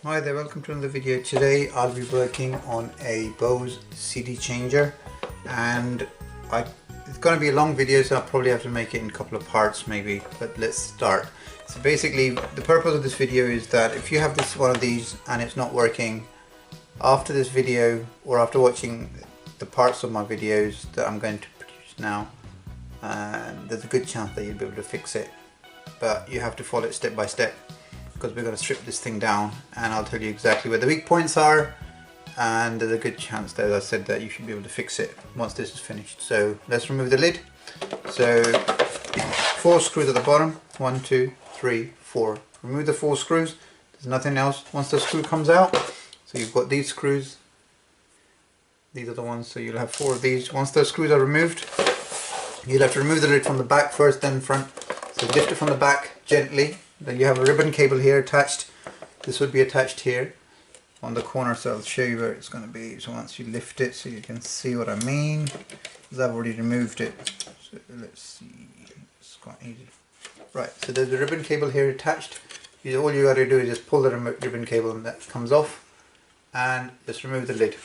Hi there, welcome to another video. Today I'll be working on a Bose CD changer, and it's going to be a long video, so I'll probably have to make it in a couple of parts maybe, but let's start. So basically the purpose of this video is that if you have one of these and it's not working, after this video or after watching the parts of my videos that I'm going to produce now, there's a good chance that you'll be able to fix it, but you have to follow it step by step, because we're going to strip this thing down and I'll tell you exactly where the weak points are, and there's a good chance that, as I said, that you should be able to fix it once this is finished. So let's remove the lid. So 4 screws at the bottom, 1, 2, 3, 4. Remove the 4 screws, there's nothing else. Once the screw comes out, so you've got these screws, these are the ones, so you'll have 4 of these. Once those screws are removed, you'll have to remove the lid from the back first, then front. So lift it from the back gently. Then you have a ribbon cable here attached. This would be attached here on the corner, so I'll show you where it's going to be. So once you lift it, so you can see what I mean, because I've already removed it. So let's see, it's quite easy. Right, so there's a ribbon cable here attached. All you got to do is just pull the ribbon cable and that comes off, and just remove the lid.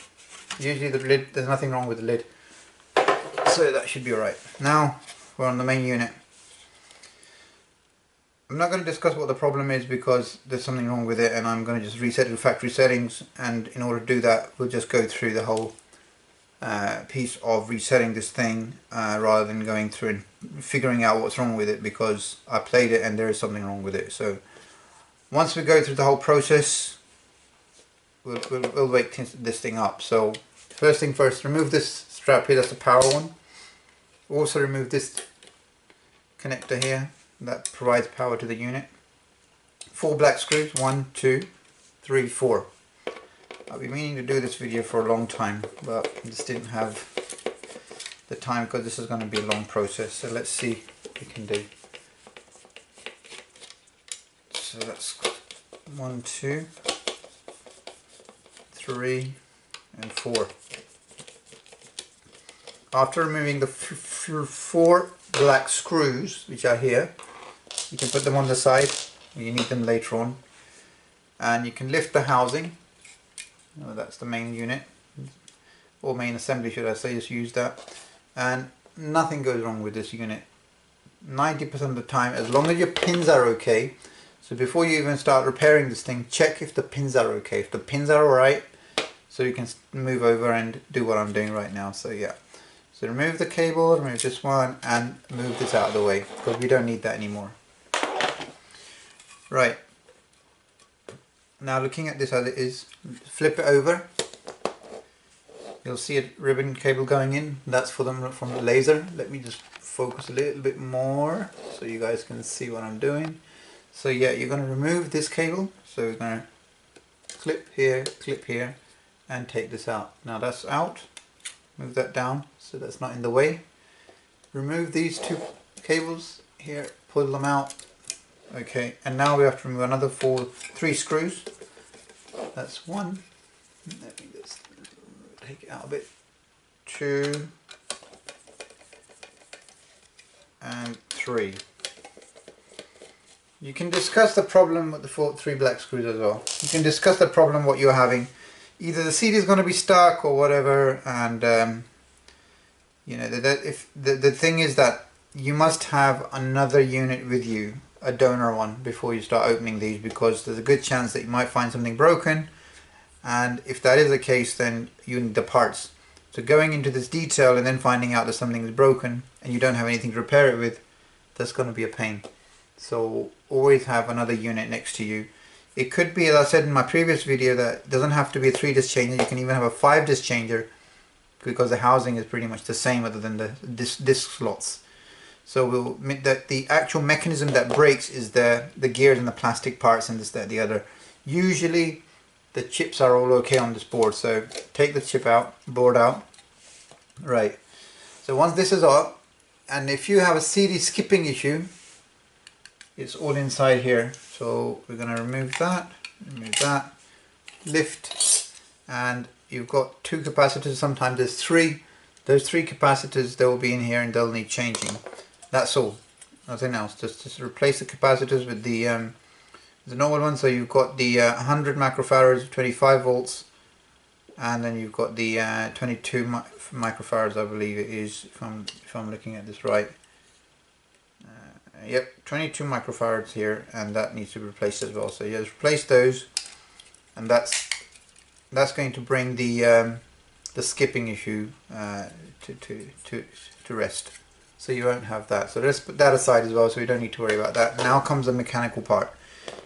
Usually the lid, there's nothing wrong with the lid, so that should be alright. Now we're on the main unit. I'm not going to discuss what the problem is because there's something wrong with it, and I'm going to just reset it to factory settings, and in order to do that we'll just go through the whole piece of resetting this thing rather than going through and figuring out what's wrong with it, because I played it and there is something wrong with it. So once we go through the whole process, we'll wake this thing up. So first thing first, remove this strap here, that's the power one. Also remove this connector here that provides power to the unit. 4 black screws, 1, 2, 3, 4. I've been meaning to do this video for a long time, but I just didn't have the time because this is going to be a long process. So let's see what we can do. So that's 1, 2, 3 and 4. After removing the 4 black screws, which are here, you can put them on the side, you need them later on, and you can lift the housing. That's the main unit, or main assembly should I say, just use that, and nothing goes wrong with this unit 90% of the time, as long as your pins are okay. So before you even start repairing this thing, check if the pins are okay. If the pins are alright, so you can move over and do what I'm doing right now. So yeah, so remove the cable, remove this one, and move this out of the way, because we don't need that anymore. Right, now looking at this as it is, flip it over, you'll see a ribbon cable going in. That's for them from the laser. Let me just focus a little bit more so you guys can see what I'm doing. So yeah, you're going to remove this cable, so we're going to clip here and take this out. Now that's out, move that down so that's not in the way. Remove these 2 cables here, pull them out. Okay, and now we have to remove another 3 screws. That's 1. Let me just take it out a bit. 2 and 3. You can discuss the problem with the 3 black screws as well. You can discuss the problem what you're having. Either the CD is going to be stuck or whatever, and you know, if the thing is that you must have another unit with you, a donor one, before you start opening these, because there's a good chance that you might find something broken, and if that is the case, then you need the parts. So going into this detail and then finding out that something is broken and you don't have anything to repair it with, that's going to be a pain. So always have another unit next to you. It could be, as I said in my previous video, that it doesn't have to be a 3-disc changer. You can even have a 5-disc changer, because the housing is pretty much the same other than the disc slots. So we'll admit that the actual mechanism that breaks is the gears and the plastic parts and this, that, the other. Usually the chips are all okay on this board, so take the board out. Right, so once this is out, and if you have a CD skipping issue, it's all inside here. So we're going to remove that, lift, and you've got 2 capacitors, sometimes there's 3. Those 3 capacitors, they will be in here and they'll need changing. That's all, nothing else. Just replace the capacitors with the the normal one. So you've got the 100 microfarads, 25 volts, and then you've got the 22 microfarads, I believe it is, if I'm looking at this right. Yep, 22 microfarads here, and that needs to be replaced as well. So you just replace those, and that's going to bring the skipping issue to rest. So you won't have that. So let's put that aside as well, so we don't need to worry about that. Now comes the mechanical part.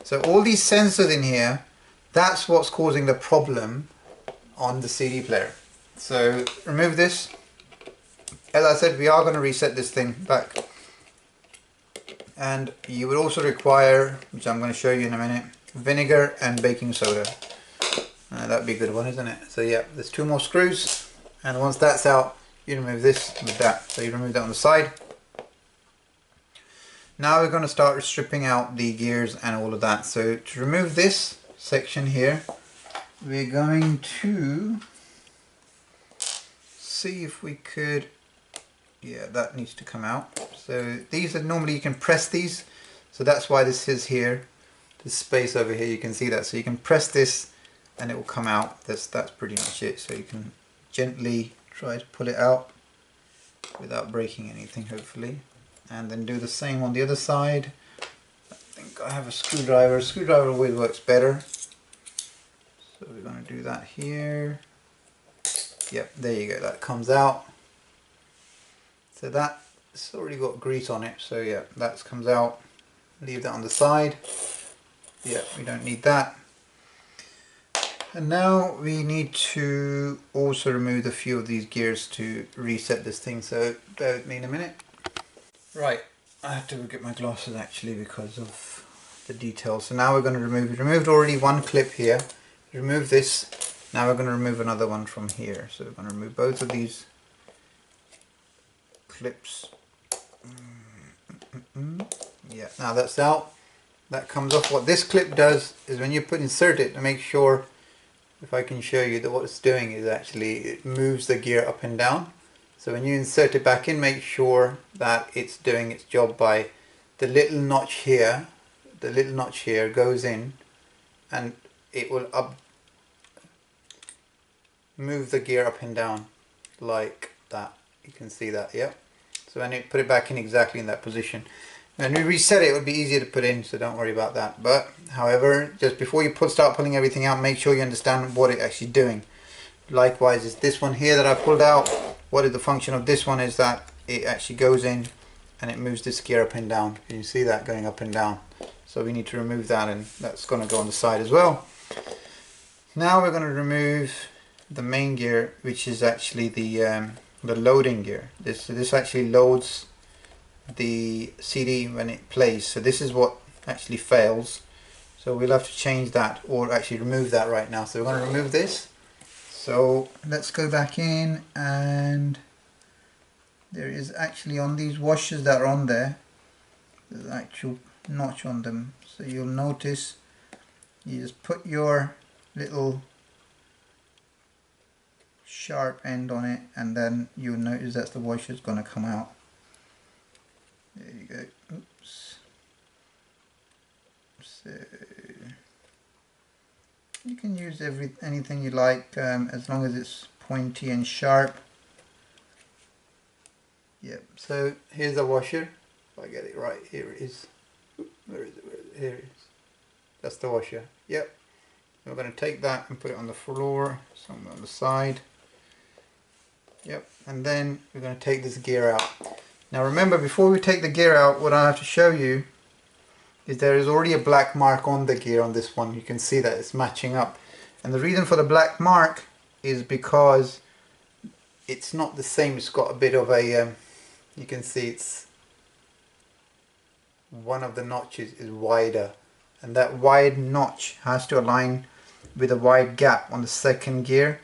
So all these sensors in here, that's what's causing the problem on the CD player. So remove this. As I said, we are going to reset this thing back. And you would also require, which I'm going to show you in a minute, vinegar and baking soda. That'd be a good one, isn't it? So yeah, there's 2 more screws, and once that's out, you remove this with that. So you remove that on the side. Now we're going to start stripping out the gears and all of that. So to remove this section here, we're going to see if we could, yeah, that needs to come out. So these are normally, you can press these, so that's why this is here, this space over here, you can see that. So you can press this and it will come out. That's pretty much it. So you can gently try to pull it out without breaking anything, hopefully, and then do the same on the other side. I think I have a screwdriver. Screwdriver always works better, so we're going to do that here. Yep, there you go, that comes out. So that's already got grease on it, so yeah, that comes out. Leave that on the side. Yeah, we don't need that. And now we need to also remove a few of these gears to reset this thing, so bear with me in a minute. Right, I have to get my glasses actually because of the details. So now we're going to remove, we removed already one clip here, remove this, now we're going to remove another one from here. So we're going to remove both of these clips. Yeah, now that's out, that comes off. What this clip does is when you insert it, to make sure, if I can show you, that what it's doing is actually it moves the gear up and down. So when you insert it back in, make sure that it's doing its job by the little notch here. The little notch here goes in and it will move the gear up and down like that. You can see that, yeah. So when you put it back in exactly in that position. When we reset it, it would be easier to put in, so don't worry about that. But however, just before you start pulling everything out, make sure you understand what it's actually doing. Likewise, is this one here that I pulled out. What is the function of this one is that it actually goes in and it moves this gear up and down. You can see that going up and down. So we need to remove that, and that's going to go on the side as well. Now we're going to remove the main gear, which is actually the loading gear. This actually loads the CD when it plays. So this is what actually fails. So we'll have to change that, or actually remove that right now. So we're going to remove this. So let's go back in, and there is actually on these washers that are on there, there's an actual notch on them. So you'll notice you just put your little sharp end on it, and then you'll notice that the washer is going to come out. There you go. Oops. So you can use anything you like, as long as it's pointy and sharp. Yep. So here's the washer. If I get it right, here it is. Where is it? Here it is. That's the washer. Yep. So we're going to take that and put it on the floor, somewhere on the side. Yep. And then we're going to take this gear out. Now remember, before we take the gear out, what I have to show you is there is already a black mark on the gear on this one. You can see that it's matching up. And the reason for the black mark is because it's not the same. It's got a bit of a, you can see it's, one of the notches is wider. And that wide notch has to align with a wide gap on the second gear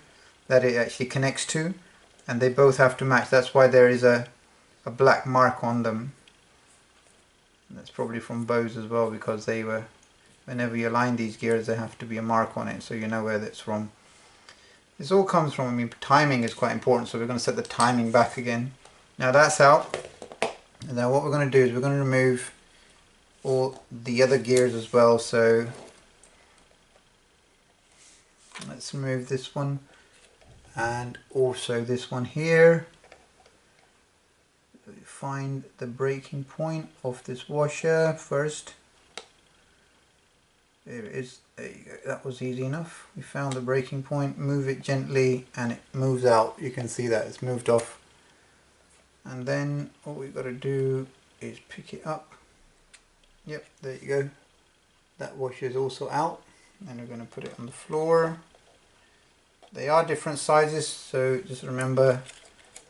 that it actually connects to. And they both have to match. That's why there is a black mark on them. And that's probably from Bose as well, because they were, whenever you align these gears, there have to be a mark on it, so you know where that's from. This all comes from, I mean, timing is quite important, so we're going to set the timing back again. Now that's out. And now what we're going to do is we're going to remove all the other gears as well. So let's remove this one and also this one here. Find the breaking point of this washer first. There it is. There you go. That was easy enough. We found the breaking point. Move it gently and it moves out. You can see that it's moved off. And then all we've got to do is pick it up. Yep, there you go. That washer is also out. And we're going to put it on the floor. They are different sizes, so just remember,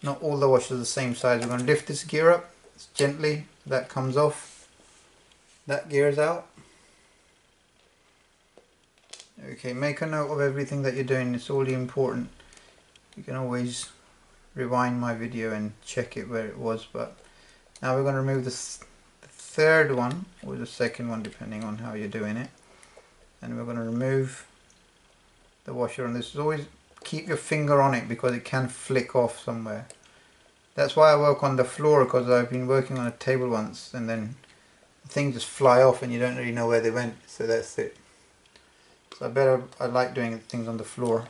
not all the washers are the same size. We're going to lift this gear up gently. That comes off. That gear is out. Okay, make a note of everything that you're doing. It's all important. You can always rewind my video and check it where it was. But now we're going to remove the third one, or the second one, depending on how you're doing it. And we're going to remove the washer on this. Always keep your finger on it because it can flick off somewhere. That's why I work on the floor, because I've been working on a table once and then the things just fly off and you don't really know where they went. So that's it. So I like doing things on the floor.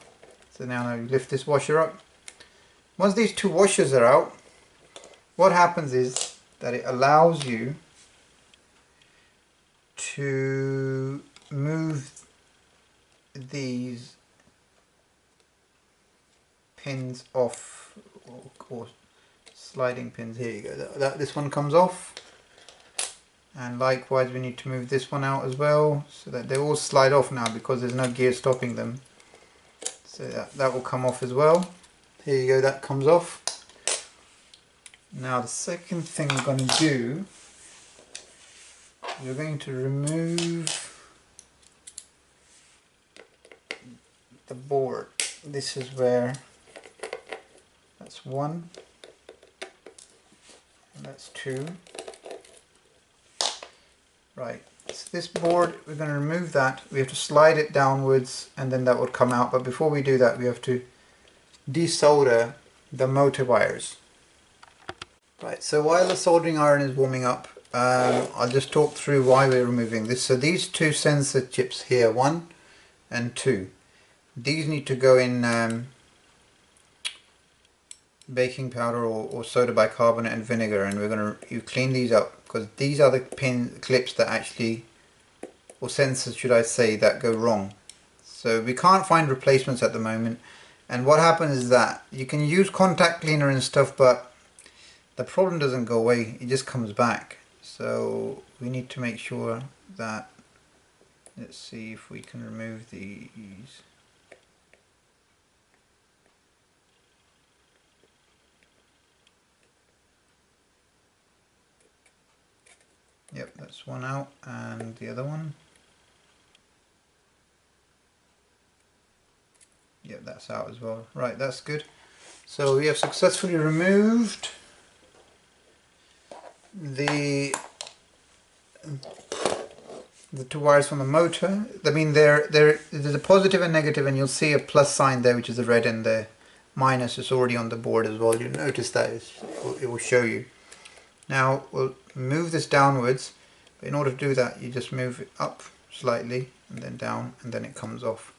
So now you lift this washer up. Once these two washers are out, what happens is that it allows you to move these pins off, or sliding pins. Here you go. This one comes off, and likewise we need to move this one out as well, so that they all slide off now because there's no gear stopping them. So that will come off as well. Here you go, that comes off. Now the second thing we're going to do, we're going to remove the board. This is where, that's one, and that's two. Right, so this board, we're going to remove that. We have to slide it downwards and then that would come out. But before we do that, we have to desolder the motor wires. Right, so while the soldering iron is warming up, I'll just talk through why we're removing this. So these two sensor chips here, 1 and 2, these need to go in baking powder or soda bicarbonate and vinegar, and we're going to clean these up because these are the pin clips that actually, or sensors should I say, that go wrong. So we can't find replacements at the moment, and what happens is that you can use contact cleaner and stuff, but the problem doesn't go away, it just comes back. So we need to make sure that, let's see if we can remove these. Yep, that's one out, and the other one. Yep, that's out as well. Right, that's good. So we have successfully removed the two wires from the motor. I mean, there's a positive and negative, and you'll see a plus sign there, which is the red, and the minus is already on the board as well. You'll notice that it will show you. Now we'll move this downwards, but in order to do that you just move it up slightly and then down, and then it comes off.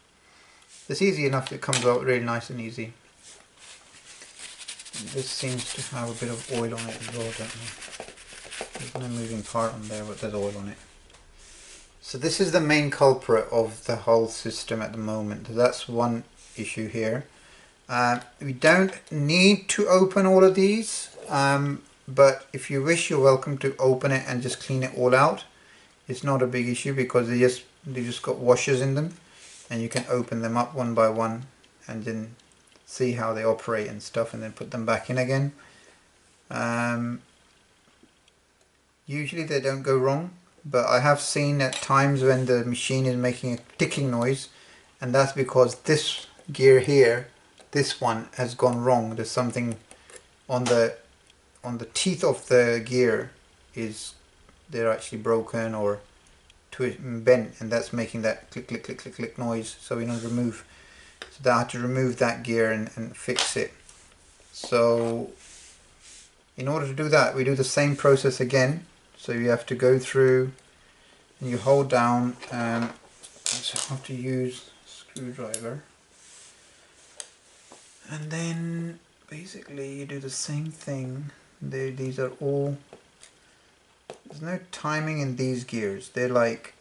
It's easy enough, it comes out really nice and easy. And this seems to have a bit of oil on it as well, don't know. There's no moving part on there, but there's oil on it. So this is the main culprit of the whole system at the moment. That's one issue here. We don't need to open all of these. But if you wish, you're welcome to open it and just clean it all out. It's not a big issue because they just got washers in them, and you can open them up one by one and then see how they operate and stuff, and then put them back in again. Usually they don't go wrong, but I have seen at times when the machine is making a ticking noise, and that's because this gear here, this one, has gone wrong. There's something on the teeth of the gear, they're actually broken or bent, and that's making that click click click click click noise. So we need to remove, so I had to remove that gear and fix it. So in order to do that, we do the same process again. So you have to go through and you hold down, and you have to use a screwdriver, and then basically you do the same thing. These are all, there's no timing in these gears. They're like,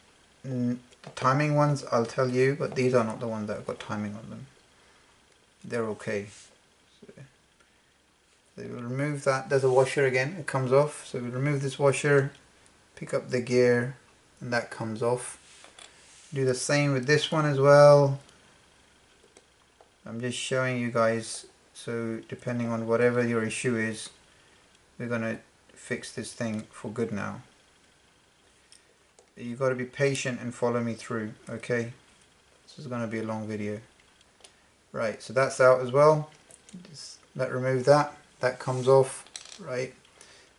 the timing ones I'll tell you, but these are not the ones that have got timing on them. They're okay. So they will remove that. There's a washer again, it comes off. So we'll remove this washer, pick up the gear, and that comes off. Do the same with this one as well. I'm just showing you guys, so depending on whatever your issue is, we're going to fix this thing for good now. You've got to be patient and follow me through, okay? This is going to be a long video. Right, so that's out as well. Just remove that. That comes off, right?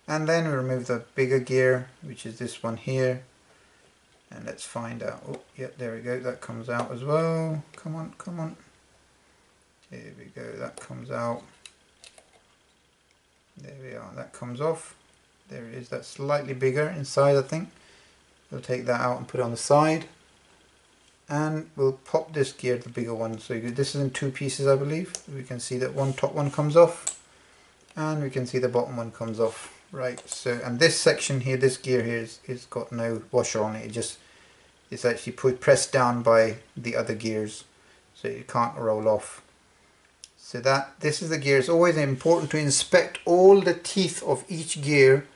And then we remove the bigger gear, which is this one here. And let's find out. Oh, yeah, there we go. That comes out as well. Come on, come on. Here we go. That comes out. There we are. That comes off. There it is. That's slightly bigger inside, I think. We'll take that out and put it on the side. And we'll pop this gear, the bigger one. So this is in two pieces, I believe. We can see that one top one comes off. And we can see the bottom one comes off. Right, so, and this section here, this gear here is got no washer on it. It's actually pressed down by the other gears. So it can't roll off. So this is the gear. It's always important to inspect all the teeth of each gear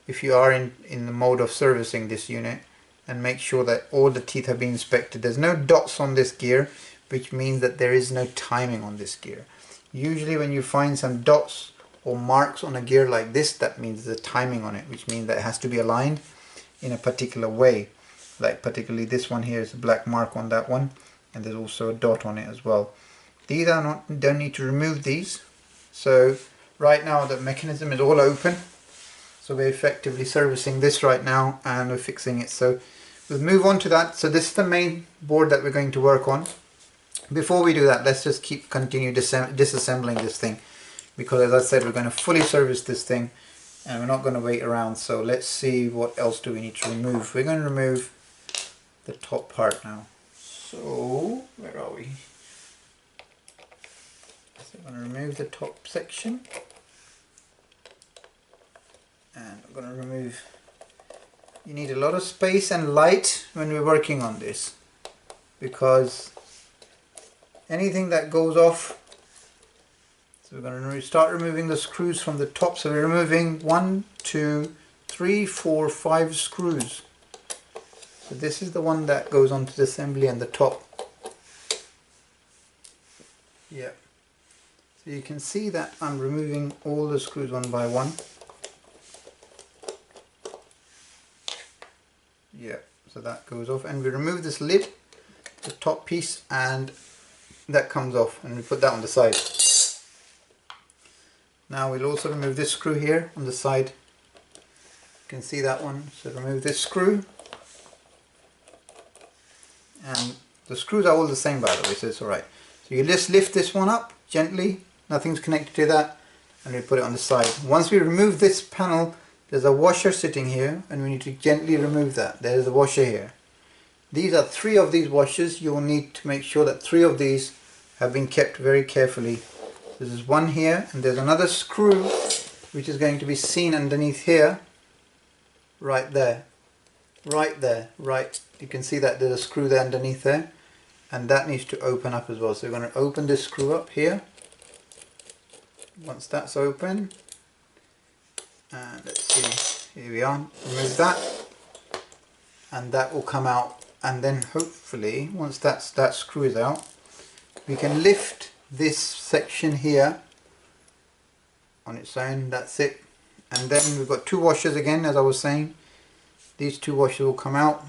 if you are in the mode of servicing this unit, and make sure that all the teeth have been inspected. There's no dots on this gear, which means that there is no timing on this gear. Usually when you find some dots or marks on a gear like this, that means there's a timing on it, which means that it has to be aligned in a particular way. Like particularly this one here is a black mark on that one, and there's also a dot on it as well. These are not, don't need to remove these. So right now the mechanism is all open. So we're effectively servicing this right now, and we're fixing it. So we'll move on to that. So this is the main board that we're going to work on. Before we do that, let's just continue disassembling this thing, because as I said, we're going to fully service this thing and we're not going to wait around. So let's see, what else do we need to remove. We're going to remove the top part now. So where are we? So I'm going to remove the top section, and I'm going to remove, you need a lot of space and light when we're working on this, because anything that goes off, so we're going to start removing the screws from the top. So we're removing 1, 2, 3, 4, 5 screws. So this is the one that goes onto the assembly and the top. Yeah. So you can see that I'm removing all the screws one by one. Yeah, so that goes off, and we remove this lid, the top piece, and that comes off, and we put that on the side. Now we'll also remove this screw here on the side. You can see that one. So remove this screw, and the screws are all the same, by the way, so it's alright. So you just lift this one up gently, nothing's connected to that, and we put it on the side. Once we remove this panel, there's a washer sitting here, and we need to gently remove that. There's a washer here. These are 3 of these washers. You will need to make sure that 3 of these have been kept very carefully. There's one here, and there's another screw which is going to be seen underneath here, right there, right. You can see that there's a screw there underneath there, and that needs to open up as well. So we're going to open this screw up here. Once that's open, and let's see, here we are, remove that, and that will come out. And then hopefully once that screw is out, we can lift this section here on its own. That's it. And then we've got 2 washers again, as I was saying. These 2 washers will come out,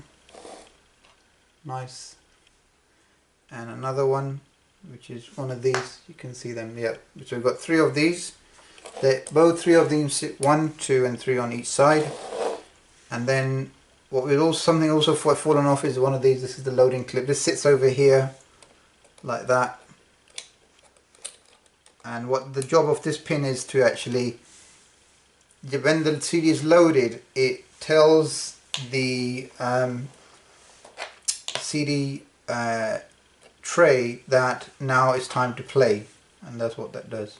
nice, and another one which is one of these, you can see them. Yeah, so we've got 3 of these. Both 3 of them sit 1, 2 and 3 on each side. And then what will also, something also fallen off is one of these. This is the loading clip. This sits over here like that, and what the job of this pin is to actually, when the CD is loaded, it tells the CD tray that now it's time to play, and that's what that does.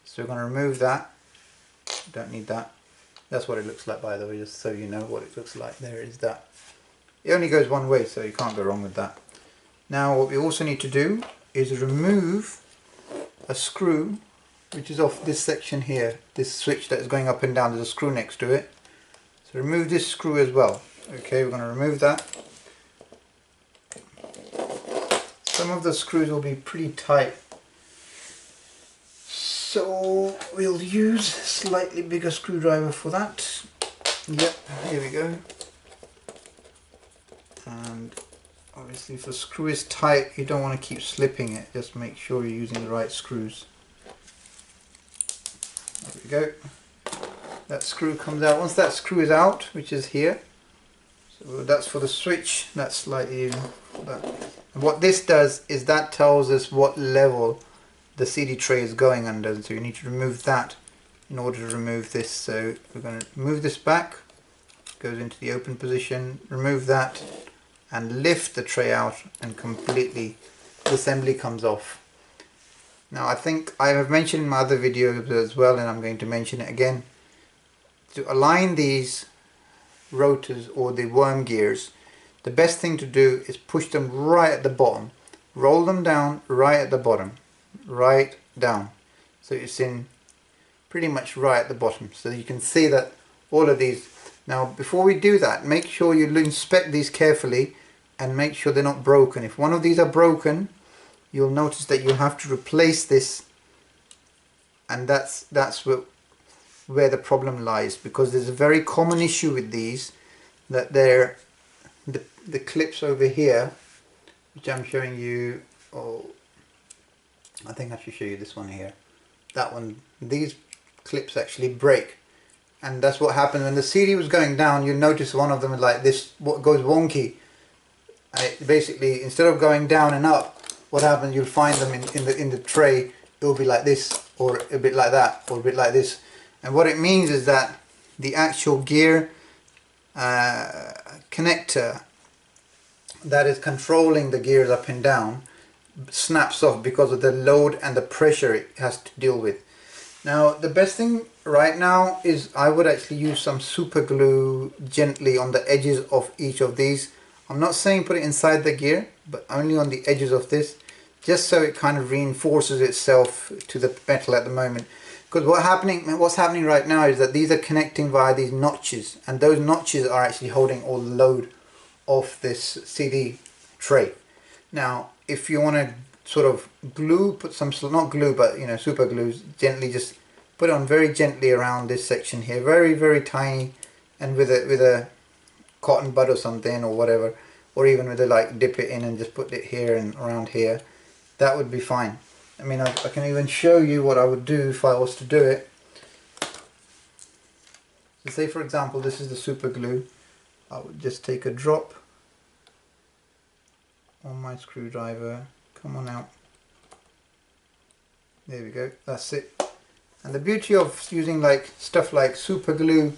So we're going to remove that. Don't need that. That's what it looks like, by the way, just so you know what it looks like. There is that. It only goes one way, so you can't go wrong with that. Now what we also need to do is remove a screw which is off this section here, this switch that is going up and down. There's a screw next to it, so remove this screw as well. Okay, we're going to remove that. Some of the screws will be pretty tight, so we'll use a slightly bigger screwdriver for that. Yep, here we go. And obviously if the screw is tight, you don't want to keep slipping it, just make sure you're using the right screws. There we go. That screw comes out. Once that screw is out, which is here, so that's for the switch, that's slightly that. And what this does is that tells us what level the CD tray is going under, so you need to remove that in order to remove this. So we're going to move this back, goes into the open position, remove that and lift the tray out, and completely the assembly comes off. Now I think I have mentioned in my other videos as well, and I'm going to mention it again, to align these rotors or the worm gears, the best thing to do is push them right at the bottom, roll them down right at the bottom, right down, so it's in pretty much right at the bottom, so you can see that all of these. Now before we do that, make sure you inspect these carefully and make sure they're not broken. If one of these are broken, you'll notice that you have to replace this, and that's where the problem lies, because there's a very common issue with these, that they're the clips over here, which I'm showing you. Oh, I think I should show you this one here. That one, these clips actually break, and that's what happened when the CD was going down. You notice one of them is like this, what goes wonky, and it basically, instead of going down and up, what happens, you'll find them in the tray, it will be like this, or a bit like that, or a bit like this. And what it means is that the actual gear connector that is controlling the gears up and down snaps off because of the load and the pressure it has to deal with. Now the best thing right now is I would actually use some super glue gently on the edges of each of these. I'm not saying put it inside the gear, but only on the edges of this, just so it kind of reinforces itself to the metal at the moment. Because what's happening right now is that these are connecting via these notches, and those notches are actually holding all the load of this CD tray. Now if you want to sort of glue, put some, not glue, but you know, super glues, gently just put it on very gently around this section here, very tiny, and with a cotton bud or something or whatever, or even with a, like, dip it in and just put it here and around here, that would be fine. I mean, I can even show you what I would do if I was to do it. So say for example this is the super glue, I would just take a drop on my screwdriver, come on out, there we go, that's it. And the beauty of using like stuff like super glue,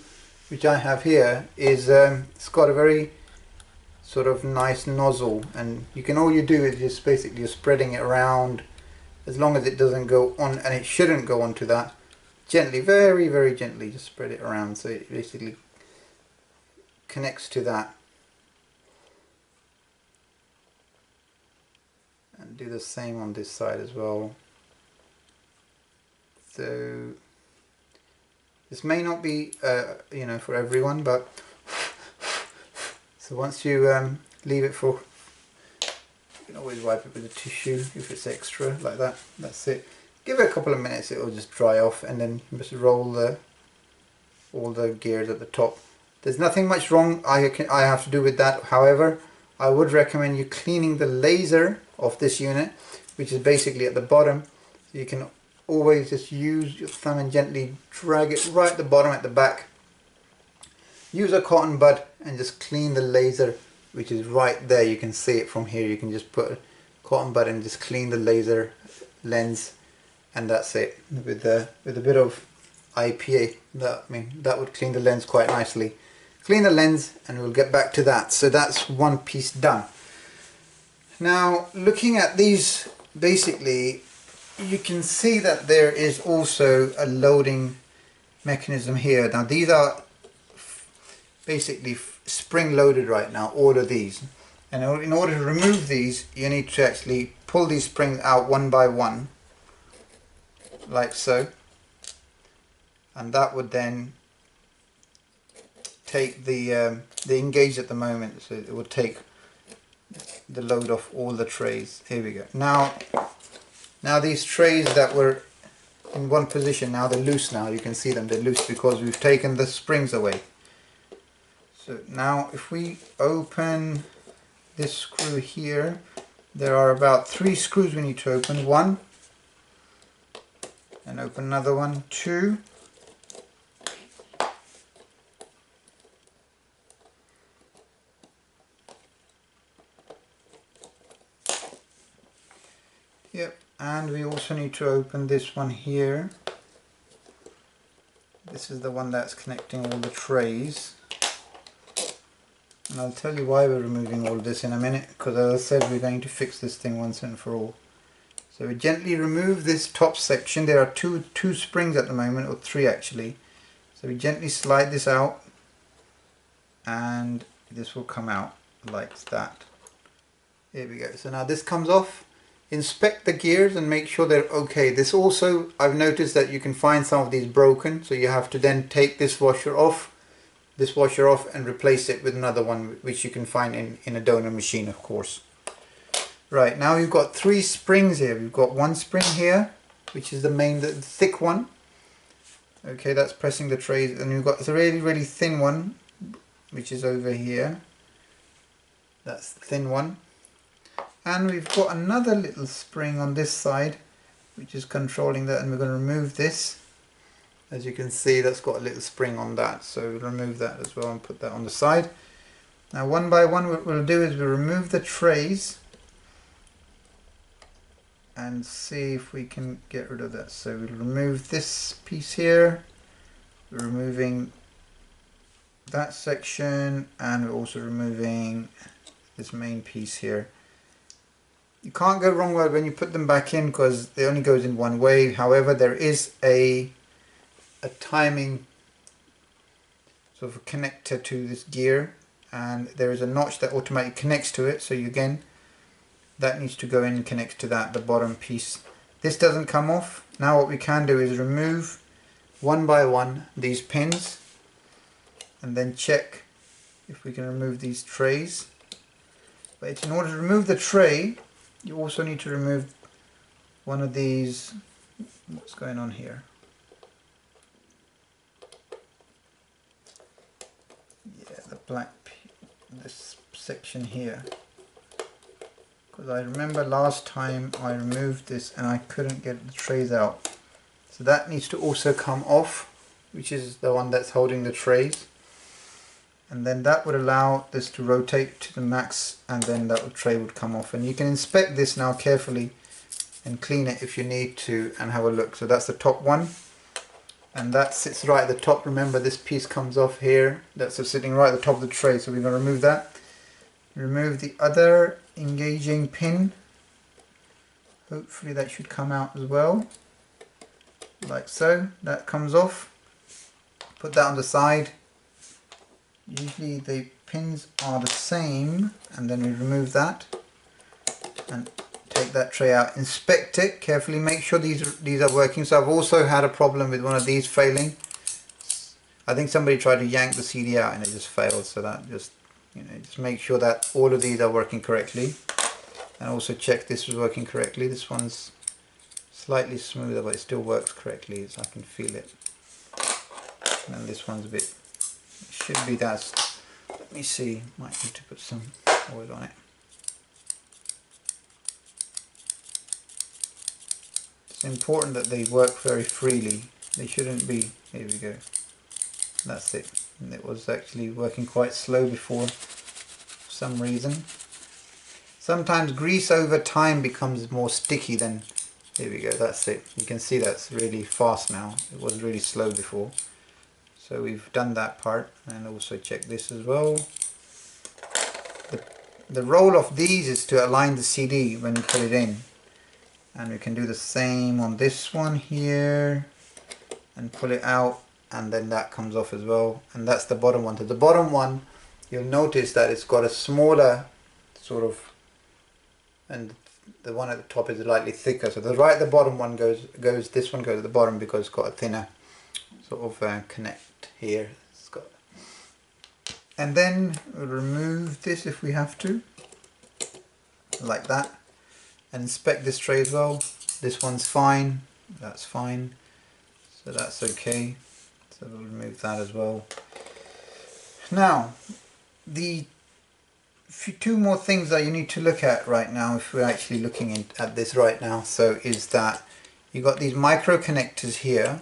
which I have here, is it's got a very sort of nice nozzle, and you can, all you do is just basically you're spreading it around, as long as it doesn't go on, and it shouldn't go onto that, gently, very gently, just spread it around so it basically connects to that. And do the same on this side as well. So this may not be you know, for everyone, but so once you leave it for, you can always wipe it with a tissue if it's extra, like that. That's it. Give it a couple of minutes, it will just dry off, and then you just roll all the gears at the top. There's nothing much wrong I have to do with that. However, I would recommend you cleaning the laser of this unit, which is basically at the bottom. So you can always just use your thumb and gently drag it right at the bottom at the back. Use a cotton bud and just clean the laser, which is right there. You can see it from here. You can just put a cotton bud and just clean the laser lens, and that's it. With a bit of IPA, that would clean the lens quite nicely. Clean the lens and we'll get back to that. So that's one piece done. Now looking at these, basically you can see that there is also a loading mechanism here. Now these are basically spring loaded right now, all of these, and in order to remove these you need to actually pull these springs out one by one like so, and that would then take the engage at the moment, so it would take the load off all the trays. Here we go. Now these trays that were in one position, now they're loose. Now you can see them, they're loose because we've taken the springs away. So now if we open this screw here, there are about 3 screws we need to open. 1, and open another one. 2, yep, and we also need to open this one here. This is the one that's connecting all the trays, and I'll tell you why we're removing all this in a minute, because as I said, we're going to fix this thing once and for all. So we gently remove this top section. There are two springs at the moment, or 3 actually. So we gently slide this out and this will come out like that. Here we go. So now this comes off. Inspect the gears and make sure they're okay. This also, I've noticed that you can find some of these broken, so you have to then take this washer off and replace it with another one, which you can find in a donor machine, of course. Right, now we've got 3 springs here. We've got 1 spring here, which is the main, the thick one. Okay, that's pressing the trays, and we've got a really thin one, which is over here. That's the thin one. And we've got another little spring on this side, which is controlling that, and we're going to remove this. As you can see, that's got a little spring on that, so we'll remove that as well and put that on the side. Now one by one, what we'll do is we'll remove the trays and see if we can get rid of that. So we'll remove this piece here, we're removing that section, and we're also removing this main piece here. You can't go wrong when you put them back in, because it only goes in one way. However, there is a timing sort of a connector to this gear, and there is a notch that automatically connects to it, so again that needs to go in and connect to that, the bottom piece. This doesn't come off. Now what we can do is remove one by one these pins and then check if we can remove these trays. But in order to remove the tray, you also need to remove one of these. What's going on here? Yeah, the black, this section here. Because I remember last time I removed this and I couldn't get the trays out. So that needs to also come off, which is the one that's holding the trays. And then that would allow this to rotate to the max, and then that tray would come off. And you can inspect this now carefully and clean it if you need to and have a look. So that's the top one, and that sits right at the top. Remember, this piece comes off here, that's sitting right at the top of the tray, so we're going to remove that. Remove the other engaging pin. Hopefully that should come out as well, like so. That comes off. Put that on the side. Usually the pins are the same, and then we remove that and take that tray out. Inspect it carefully, make sure these are working. So I've also had a problem with one of these failing. I think somebody tried to yank the CD out and it just failed, so that just, just make sure that all of these are working correctly, and also check this is working correctly. This one's slightly smoother, but it still works correctly, so I can feel it. And then this one's a bit, should be that. Let me see, might need to put some oil on it. It's important that they work very freely. They shouldn't be, here we go. That's it. And it was actually working quite slow before for some reason. Sometimes grease over time becomes more sticky than, here we go, that's it. You can see that's really fast now. It was really slow before. So we've done that part, and also check this as well. the role of these is to align the CD when you put it in. And we can do the same on this one here and pull it out, and then that comes off as well. And that's the bottom one. So the bottom one, you'll notice that it's got a smaller sort of, and the one at the top is slightly thicker. So the bottom one goes, this one goes at the bottom because it's got a thinner sort of connect here. It's got, and then we'll remove this if we have to, like that, and inspect this tray as well. This one's fine, that's fine, so that's okay. So we'll remove that as well. Now, the two more things that you need to look at right now, if we're actually looking at this right now, so is that you got these micro connectors here,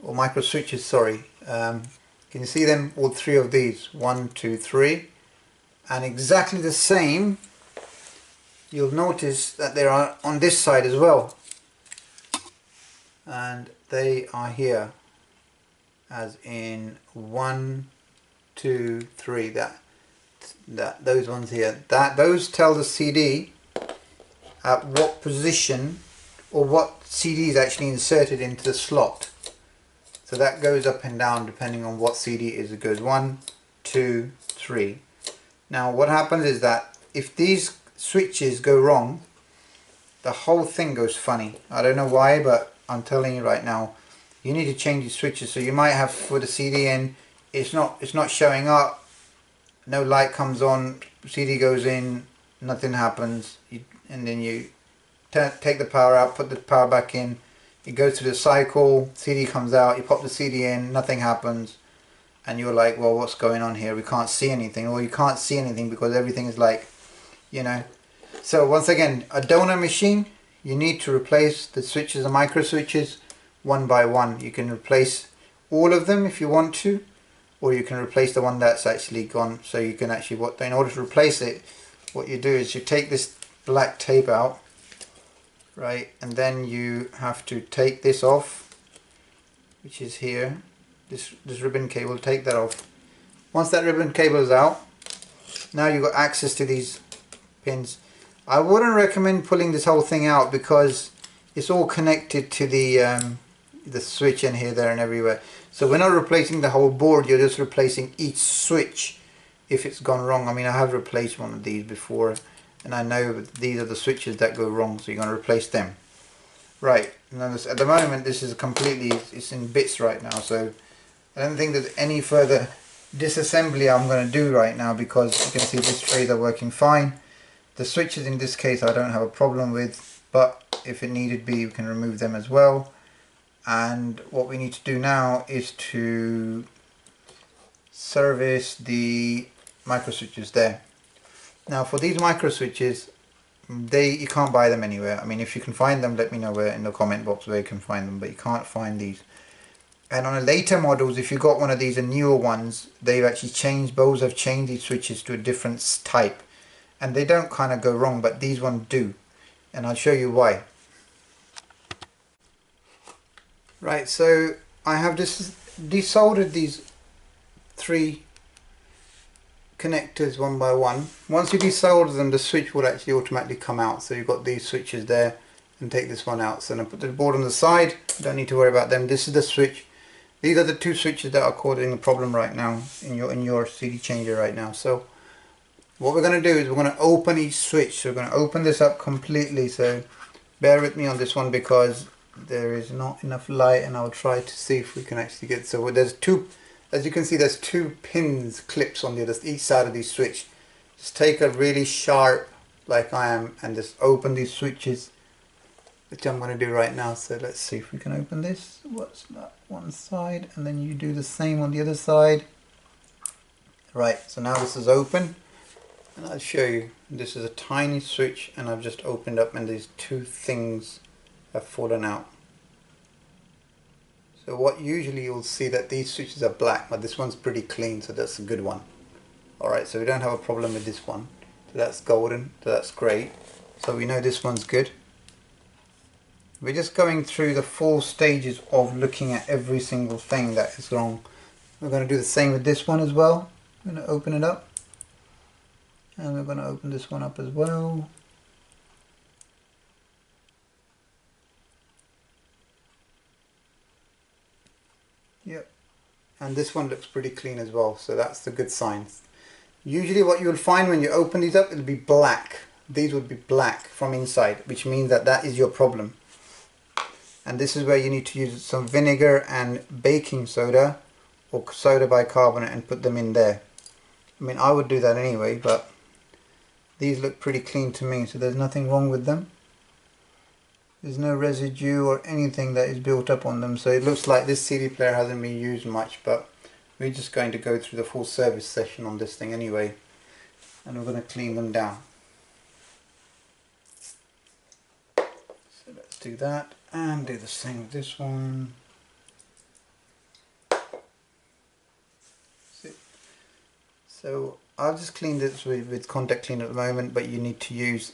or micro switches, sorry. Can you see them? All three of these, 1, 2, 3, and exactly the same. You'll notice that they are on this side as well, and they are here, as in 1, 2, 3. Those ones here. Those tell the CD at what position or what CD is actually inserted into the slot. So that goes up and down depending on what CD it is. It goes 1, 2, 3. Now what happens is that if these switches go wrong, the whole thing goes funny. I don't know why, but I'm telling you right now, you need to change the switches. So you might have, for the CD in, it's not showing up, no light comes on, CD goes in, nothing happens, and then you take the power out, put the power back in, it goes through the cycle, CD comes out, you pop the CD in, nothing happens, and you're like, well, what's going on here? We can't see anything. Or you can't see anything because everything is like, you know. So once again, a donor machine, you need to replace the switches, the micro switches, one by one. You can replace all of them if you want to, or you can replace the one that's actually gone. So you can actually, in order to replace it, what you do is you take this black tape out, right, and then you have to take this off, which is here, this ribbon cable. Take that off. Once that ribbon cable is out, now you've got access to these pins. I wouldn't recommend pulling this whole thing out because it's all connected to the switch in here, there and everywhere. So we're not replacing the whole board, you're just replacing each switch if it's gone wrong. I mean, I have replaced one of these before, and I know these are the switches that go wrong, so you're going to replace them. Right, now at the moment this is completely, it's in bits right now, so I don't think there's any further disassembly I'm going to do right now, because you can see these trays are working fine. The switches in this case I don't have a problem with, but if it needed be, we can remove them as well. And what we need to do now is to service the micro switches there. Now for these micro switches, you can't buy them anywhere. I mean, if you can find them, let me know where in the comment box where you can find them, but you can't find these. And on the later models, if you got one of these and newer ones, they've actually changed, Bose have changed these switches to a different type, and they don't kind of go wrong, but these ones do, and I'll show you why. Right, so I have desoldered these three connectors one by one. Once you desolder them, the switch will actually automatically come out. So you've got these switches there, and take this one out. So I'm going to put the board on the side, don't need to worry about them. This is the switch. These are the two switches that are causing a problem right now in your CD changer right now. So what we're going to do is we're going to open each switch. So we're going to open this up completely. So bear with me on this one because there is not enough light, and I'll try to see if we can actually get, so there's two, as you can see, there's two pins, clips on each side of these switch. Just take a really sharp, like I am, and just open these switches, which I'm going to do right now. So let's see if we can open this. What's that one side, and then you do the same on the other side. Right, so now this is open, and I'll show you. This is a tiny switch, and I've just opened up, and these two things have fallen out. So what usually you'll see that these switches are black, but this one's pretty clean, so that's a good one. Alright, so we don't have a problem with this one. So that's golden, so that's great. So we know this one's good. We're just going through the 4 stages of looking at every single thing that is wrong. We're going to do the same with this one as well. I'm going to open it up, And we're going to open this one up as well. Yep. And this one looks pretty clean as well, so that's the good sign. Usually what you'll find when you open these up, it'll be black. These would be black from inside, which means that that is your problem. And this is where you need to use some vinegar and baking soda or soda bicarbonate and put them in there. I mean, I would do that anyway, but these look pretty clean to me, so there's nothing wrong with them. There's no residue or anything that is built up on them, so it looks like this CD player hasn't been used much, but we're just going to go through the full service session on this thing anyway, and we're going to clean them down. So let's do that and do the same with this one. So I've just cleaned it with contact cleaner at the moment, but you need to use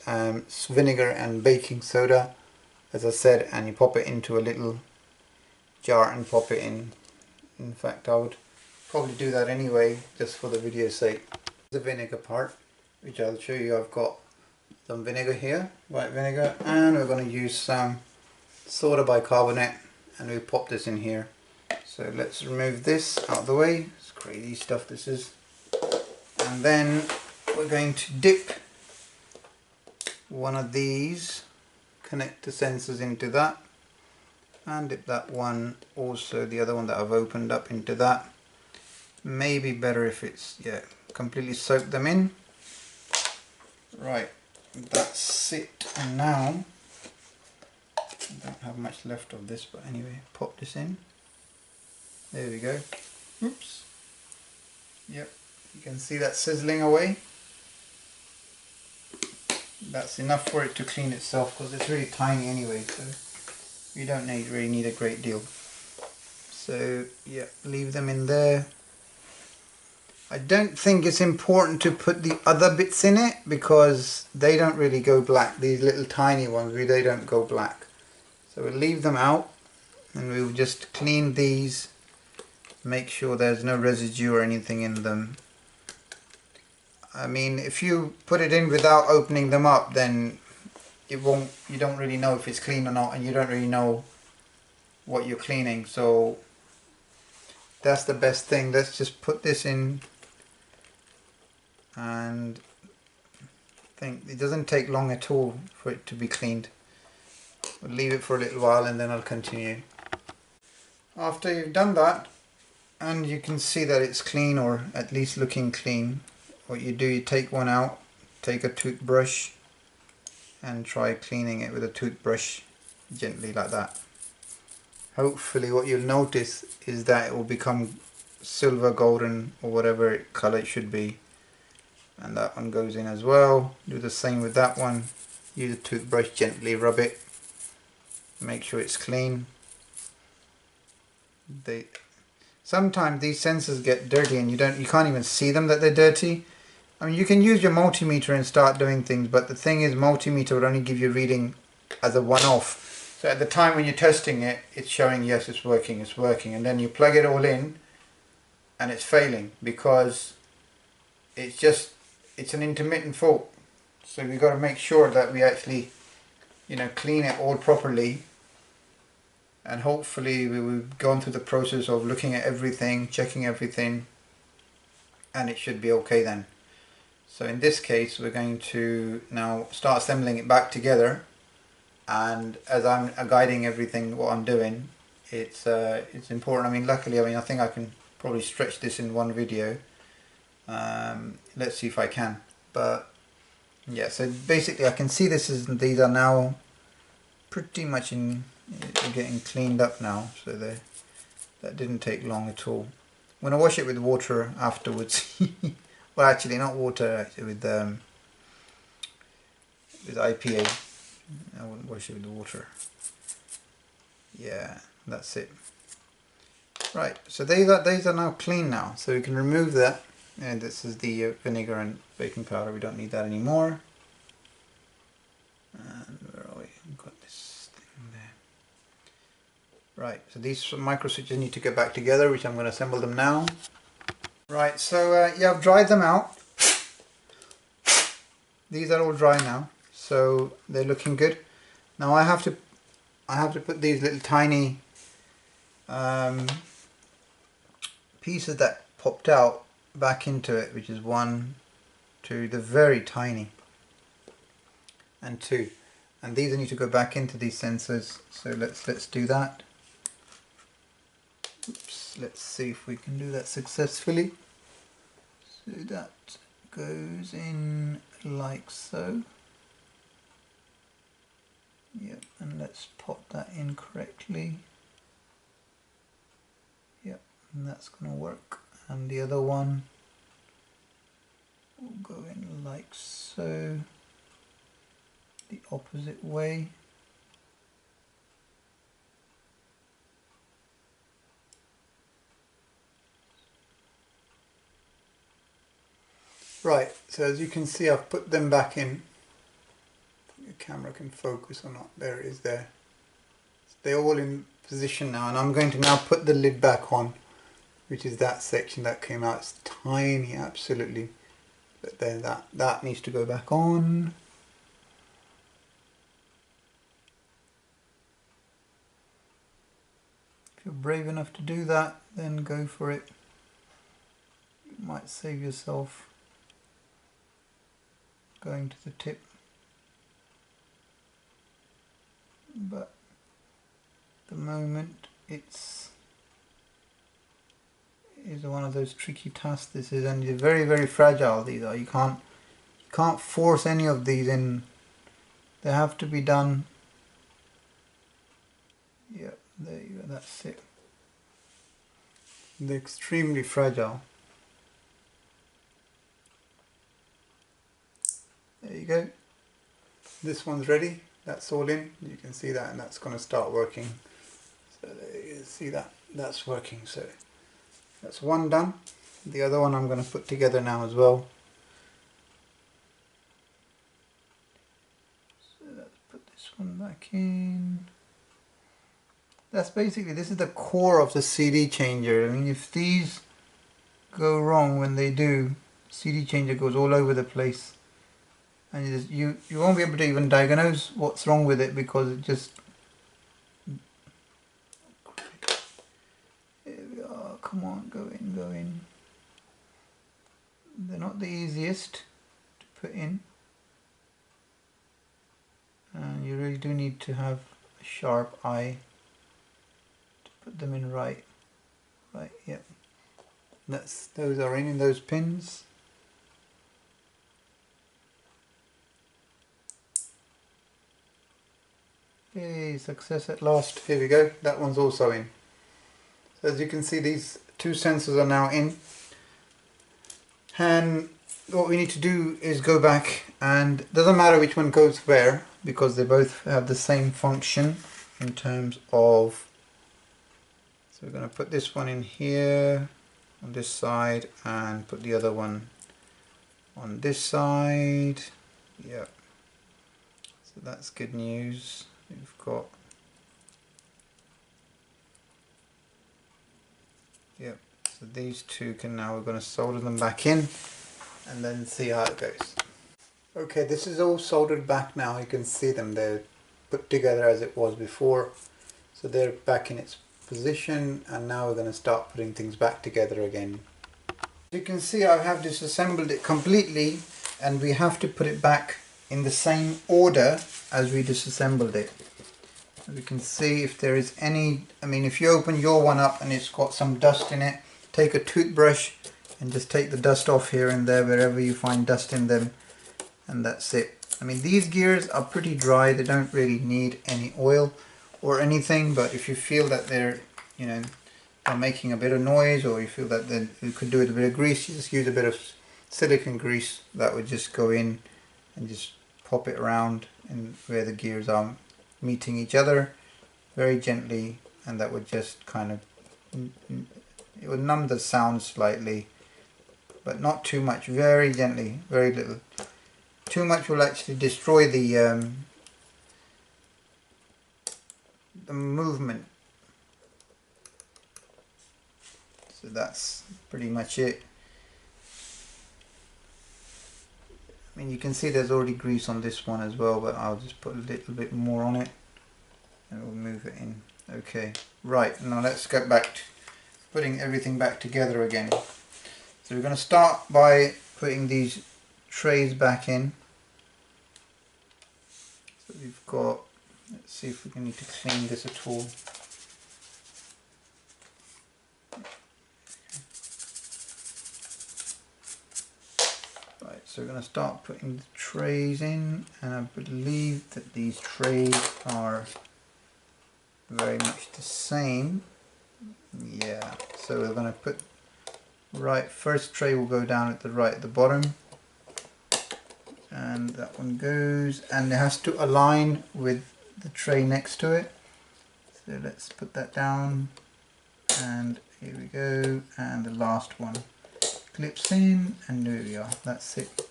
vinegar and baking soda, as I said, and you pop it into a little jar and pop it in. In fact, I would probably do that anyway, just for the video's sake. The vinegar part, which I'll show you. I've got some vinegar here, white vinegar, and we're going to use some soda bicarbonate, and we pop this in here. So let's remove this out of the way. It's crazy stuff this is. And then we're going to dip one of these, connect the sensors into that, and dip that one, also the other one that I've opened up, into that. Maybe better if it's, yeah, completely soak them in. Right, that's it. And now, I don't have much left of this, but anyway, pop this in. There we go. Oops. Yep. You can see that sizzling away. That's enough for it to clean itself, because it's really tiny anyway, so you don't really need a great deal. So yeah, leave them in there. I don't think it's important to put the other bits in it, because they don't really go black. These little tiny ones, they don't go black. So we'll leave them out, and we'll just clean these, make sure there's no residue or anything in them. I mean, if you put it in without opening them up, then it won't, you don't really know if it's clean or not, and you don't really know what you're cleaning. So that's the best thing. Let's just put this in, and I think it doesn't take long at all for it to be cleaned. We'll leave it for a little while and then I'll continue. After you've done that, and you can see that it's clean, or at least looking clean, what you do, you take one out, take a toothbrush and try cleaning it with a toothbrush gently like that. Hopefully what you'll notice is that it will become silver, golden, or whatever color it should be. And that one goes in as well. Do the same with that one. Use a toothbrush, gently rub it, make sure it's clean. Sometimes these sensors get dirty and you can't even see them that they're dirty. I mean, you can use your multimeter and start doing things, but the thing is, multimeter would only give you reading as a one-off. So at the time when you're testing it, it's showing yes, it's working, and then you plug it all in and it's failing, because it's an intermittent fault. So we've got to make sure that we actually, clean it all properly, and hopefully we've gone through the process of looking at everything, checking everything, and it should be okay then. So in this case, we're going to now start assembling it back together, and as I'm guiding everything what I'm doing, it's important. I mean, luckily, I think I can probably stretch this in one video. Let's see if I can. But yeah, so basically I can see these are now pretty much getting cleaned up now, so that didn't take long at all. I'm going to wash it with water afterwards. Well, actually not water, actually with IPA. I wouldn't wash it with water. Yeah, that's it. Right, so these are now clean now, so we can remove that. And this is the vinegar and baking powder. We don't need that anymore. And where are we? We've got this thing there. Right, so these micro switches need to get back together, which I'm going to assemble them now. Right, so yeah, I've dried them out. these are all dry now, so they're looking good. Now I have to put these little tiny pieces that popped out back into it, which is 1, 2, they're very tiny, and 2, and these need to go back into these sensors. So let's do that. Oops, let's see if we can do that successfully. So that goes in like so. Yep, and let's pop that in correctly. Yep, and that's going to work. And the other one will go in like so, the opposite way. Right, so as you can see, I've put them back in. The camera can focus or not. There it is there. They're all in position now, and I'm going to now put the lid back on, which is that section that came out. It's tiny, absolutely. But then that needs to go back on. If you're brave enough to do that, then go for it. You might save yourself going to the tip. But at the moment it's one of those tricky tasks this is, and they're very, very fragile. These are, you can't force any of these in. They have to be done. Yep, there you go, that's it. They're extremely fragile. There you go. This one's ready. That's all in. You can see that, and that's going to start working. So there you see that. That's working. So that's one done. The other one I'm going to put together now as well. So let's put this one back in. That's basically, this is the core of the CD changer. I mean, if these go wrong, when they do, CD changer goes all over the place. And you won't be able to even diagnose what's wrong with it, because it just... Here we are, come on, go in, go in. They're not the easiest to put in. And you really do need to have a sharp eye to put them in right. Right, yep. Those are in those pins. Yay, success at last. Here we go. That one's also in. So as you can see, these two sensors are now in. And what we need to do is go back, and it doesn't matter which one goes where, because they both have the same function in terms of... So we're going to put this one in here on this side, and put the other one on this side. Yep. So that's good news. We've got, yep, so these two can now, we're going to solder them back in and then see how it goes. Okay, this is all soldered back now. You can see them, they're put together as it was before. So they're back in its position, and now we're going to start putting things back together again. You can see I have disassembled it completely, and we have to put it back in the same order as we disassembled it. We can see if there is any, I mean, if you open your one up and it's got some dust in it, take a toothbrush and just take the dust off here and there wherever you find dust in them, and that's it. I mean, these gears are pretty dry, they don't really need any oil or anything, but if you feel that they're, you know, are making a bit of noise, or you feel that you could do with a bit of grease, you just use a bit of silicone grease that would just go in and just pop it around and where the gears are meeting each other very gently, and that would just kind of, it would numb the sound slightly, but not too much, very gently, very little. Too much will actually destroy the movement. So that's pretty much it. I mean, you can see there's already grease on this one as well, but I'll just put a little bit more on it and we'll move it in. Okay, right, now let's get back to putting everything back together again. So we're going to start by putting these trays back in. So we've got, let's see if we need to clean this at all. Right, so we're going to start putting the trays in, and I believe that these trays are very much the same. Yeah, so we're going to put, right, first tray will go down at the right at the bottom, and that one goes, and it has to align with the tray next to it. So let's put that down, and here we go, and the last one clips in, and there we are, that's it.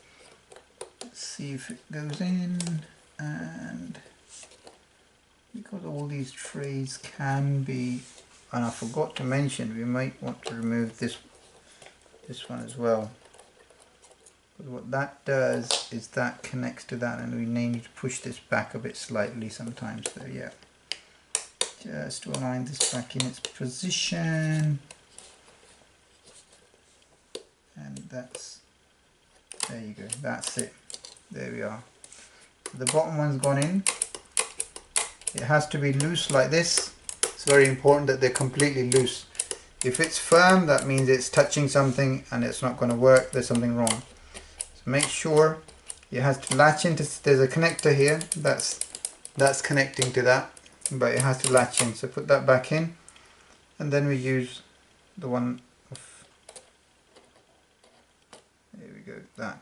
Let's see if it goes in, and because all these trays can be, and I forgot to mention, we might want to remove this one as well. But what that does is that connects to that, and we need to push this back a bit slightly sometimes. So yeah, just to align this back in its position, and that's, there you go, that's it, there we are. The bottom one's gone in. It has to be loose like this. It's very important that they're completely loose. If it's firm, that means it's touching something and it's not going to work, there's something wrong. So make sure it has to latch into, there's a connector here that's connecting to that, but it has to latch in. So put that back in, and then we use the one of, there we go, that.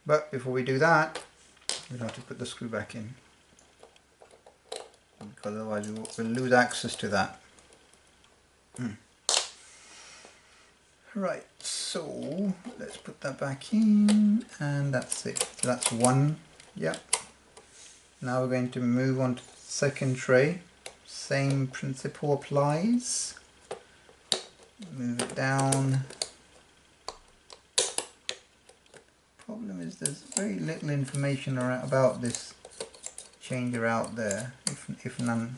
But before we do that, we'll have to put the screw back in, because otherwise we'll lose access to that. Right, so let's put that back in, and that's it. So that's one. Yep. Now we're going to move on to the second tray. Same principle applies. Move it down. Problem is there's very little information about this changer out there, if none.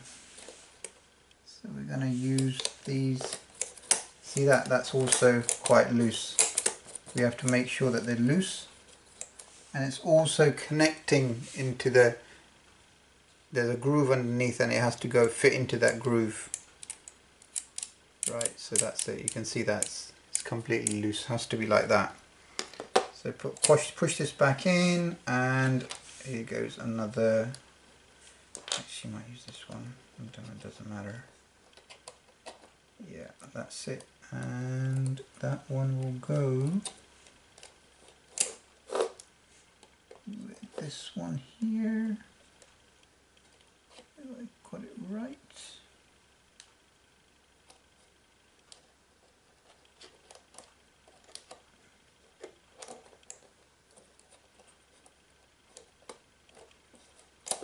So we're going to use these. See that? That's also quite loose. We have to make sure that they're loose, and it's also connecting into the, there's a groove underneath, and it has to go fit into that groove. Right, so that's it. You can see that's, it's completely loose. It has to be like that. So push this back in, and here goes another. Actually, I might use this one. I don't know, it doesn't matter. Yeah, that's it. And that one will go with this one here. Have I got it right?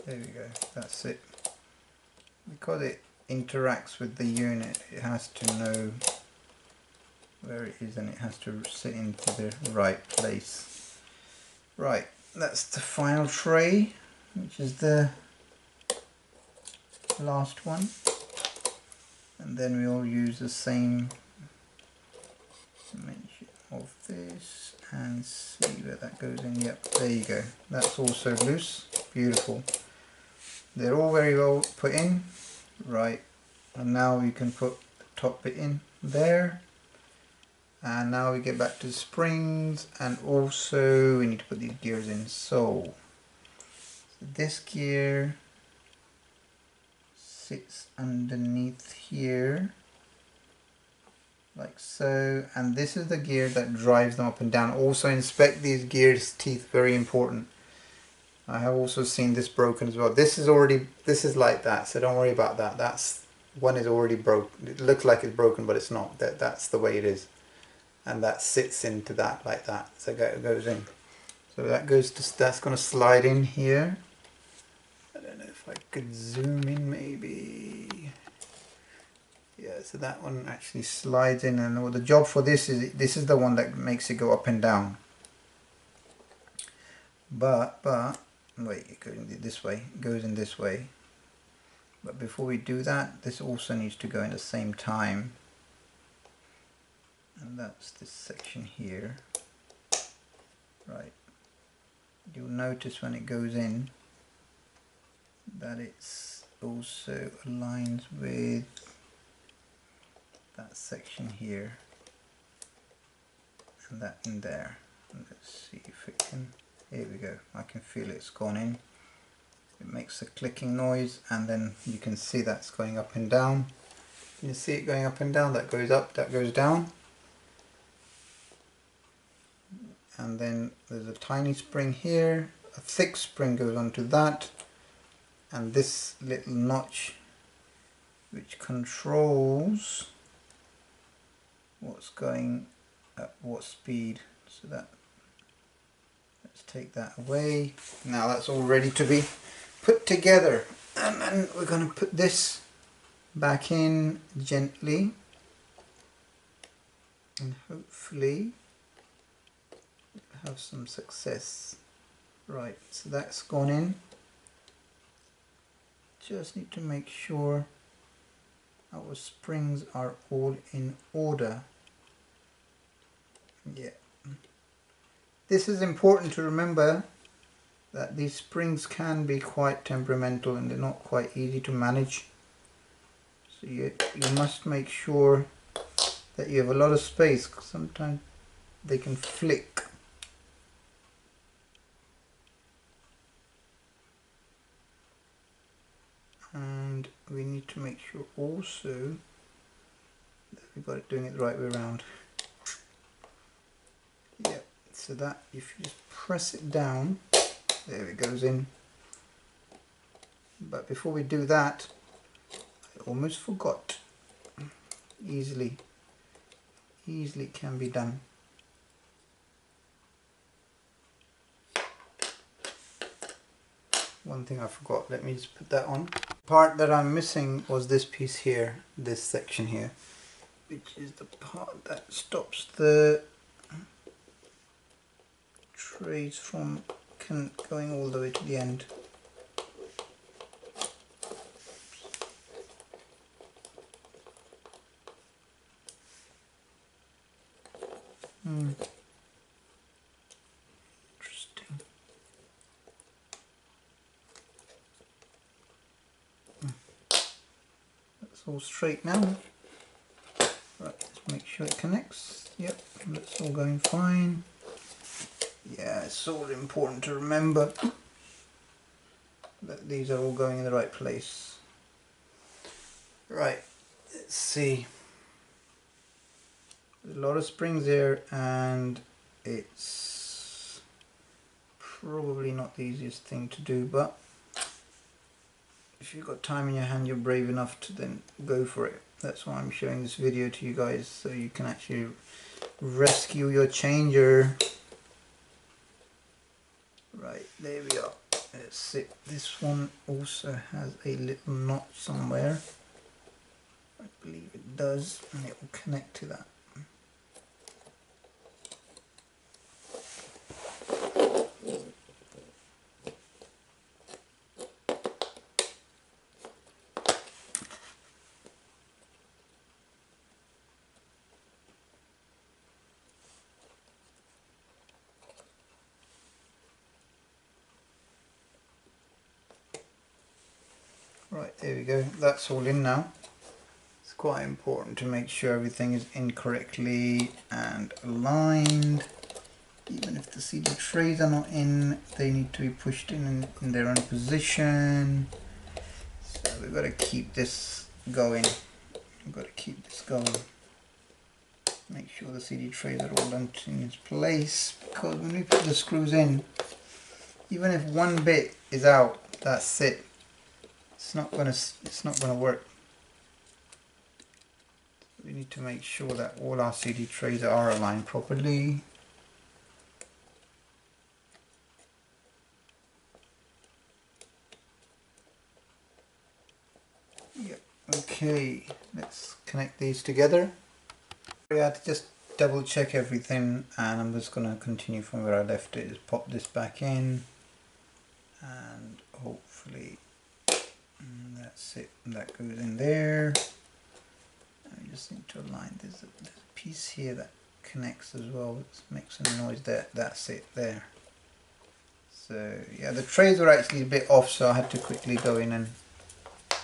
There we go, that's it. Because it interacts with the unit, it has to know where it is, and it has to sit into the right place. Right, that's the final tray, which is the last one, and then we'll use the same dimension of this and see where that goes in. Yep, there you go, that's also loose. Beautiful. They're all very well put in. Right, and now we can put the top bit in there, and now we get back to the springs, and also we need to put these gears in. So this gear sits underneath here like so, and this is the gear that drives them up and down. Also inspect these gears teeth, very important. I have also seen this broken as well. This is like that, so don't worry about that. That's one is already broken. It looks like it's broken, but it's not. That's the way it is, and that sits into that like that. So it goes in. So that goes to, that's going to slide in here. I don't know if I could zoom in maybe. Yeah, so that one actually slides in, and what the job for this is the one that makes it go up and down. but wait, it goes in this way, it goes in this way. But before we do that, this also needs to go in the same time, and that's this section here. Right, you'll notice when it goes in that it's also aligns with that section here and that in there. And let's see if it can, here we go, I can feel it's gone in. It makes a clicking noise, and then you can see that's going up and down. You see it going up and down, that goes up, that goes down. And then there's a tiny spring here, a thick spring goes onto that, and this little notch which controls what's going at what speed. So that, let's take that away. Now that's all ready to be put together, and then we're going to put this back in gently, and hopefully have some success. Right, so that's gone in. Just need to make sure our springs are all in order. Yeah, this is important to remember, that these springs can be quite temperamental and they're not quite easy to manage. So you must make sure that you have a lot of space, because sometimes they can flick. And we need to make sure also that we've got it doing it the right way around. Yeah, so that if you just press it down, there it goes in. But before we do that, I almost forgot. Easily can be done. One thing I forgot, let me just put that on. Part that I'm missing was this piece here, this section here, which is the part that stops the trays from going all the way to the end. Interesting. That's all straight now. Right, let's make sure it connects. Yep, that's all going fine. Yeah, it's all important to remember that these are all going in the right place. Right, let's see. There's a lot of springs there, and it's probably not the easiest thing to do, but if you've got time in your hand, you're brave enough to then go for it. That's why I'm showing this video to you guys, so you can actually rescue your changer. Right, there we are. Let's see. This one also has a little notch somewhere. I believe it does, and it will connect to that. Right, there we go. That's all in now. It's quite important to make sure everything is in correctly and aligned. Even if the CD trays are not in, they need to be pushed in their own position. So we've got to keep this going. We've got to keep this going. Make sure the CD trays are all in its place, because when we put the screws in, even if one bit is out, that's it. It's not gonna work. We need to make sure that all our CD trays are aligned properly. Yep. Okay, let's connect these together. I had to just double check everything, and I'm just going to continue from where I left it. Just pop this back in, and hopefully that's it, that goes in there. I just need to align. There's a piece here that connects as well. It makes some noise there. That's it there. So yeah, the trays were actually a bit off, so I had to quickly go in and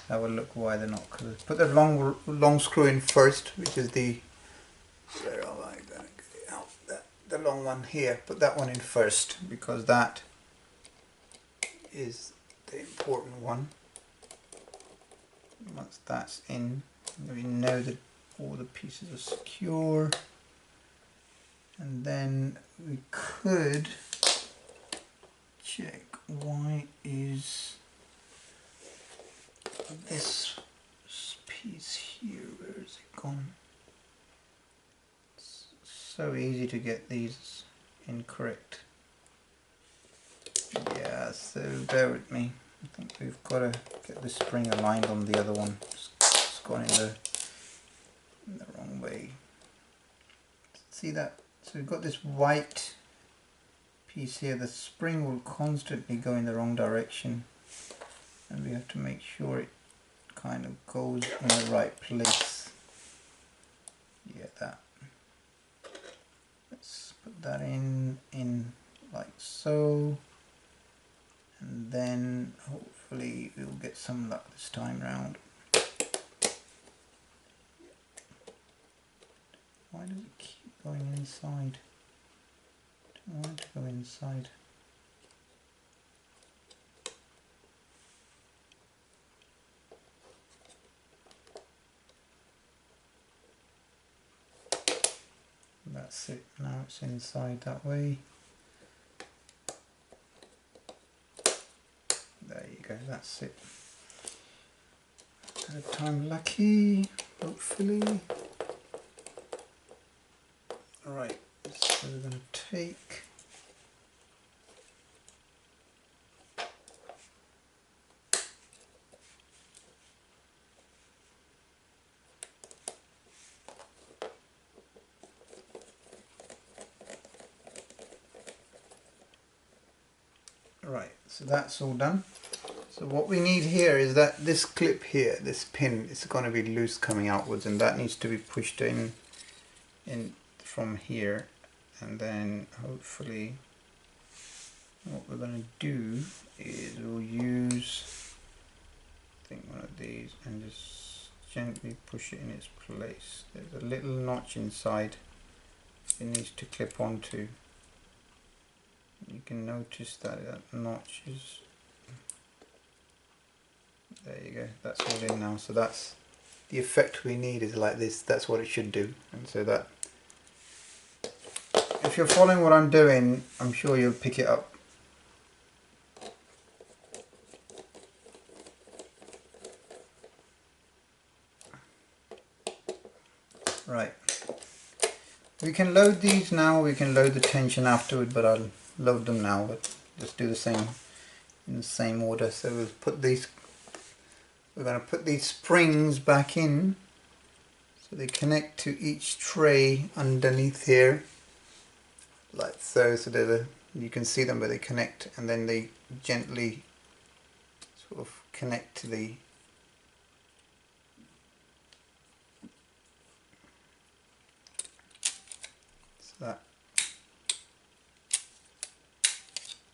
have a look why they're not. Cause put the long screw in first, which is the, where am I going to get it out? The long one here. Put that one in first because that is the important one. Once that's in, we know that all the pieces are secure, and then we could check why is this piece here, where is it gone? It's so easy to get these incorrect. Yeah, so bear with me. I think we've got to get the spring aligned on the other one. It's gone in the wrong way. See that? So we've got this white piece here. The spring will constantly go in the wrong direction, and we have to make sure it kind of goes in the right place. Yeah, that. Let's put that in like so, and then hopefully we'll get some luck this time round. Why does it keep going inside? I don't want it to go inside. That's it, now it's inside that way. There you go, that's it. Third time lucky, hopefully. Alright, so we're going to take right, so that's all done. So what we need here is that this clip here, this pin, is going to be loose coming outwards, and that needs to be pushed in from here, and then hopefully what we're going to do is we'll use, I think, one of these and just gently push it in its place. There's a little notch inside it needs to clip onto. You can notice that notch is, there you go, that's all in now. So that's the effect we need, is like this. That's what it should do. And so that, if you're following what I'm doing, I'm sure you'll pick it up. Right, we can load these now, we can load the tension afterward, but I'll load them now. But just do the same in the same order. So we'll put these, we're going to put these springs back in so they connect to each tray underneath here, like so. So they're you can see them, but they connect, and then they gently sort of connect to the that.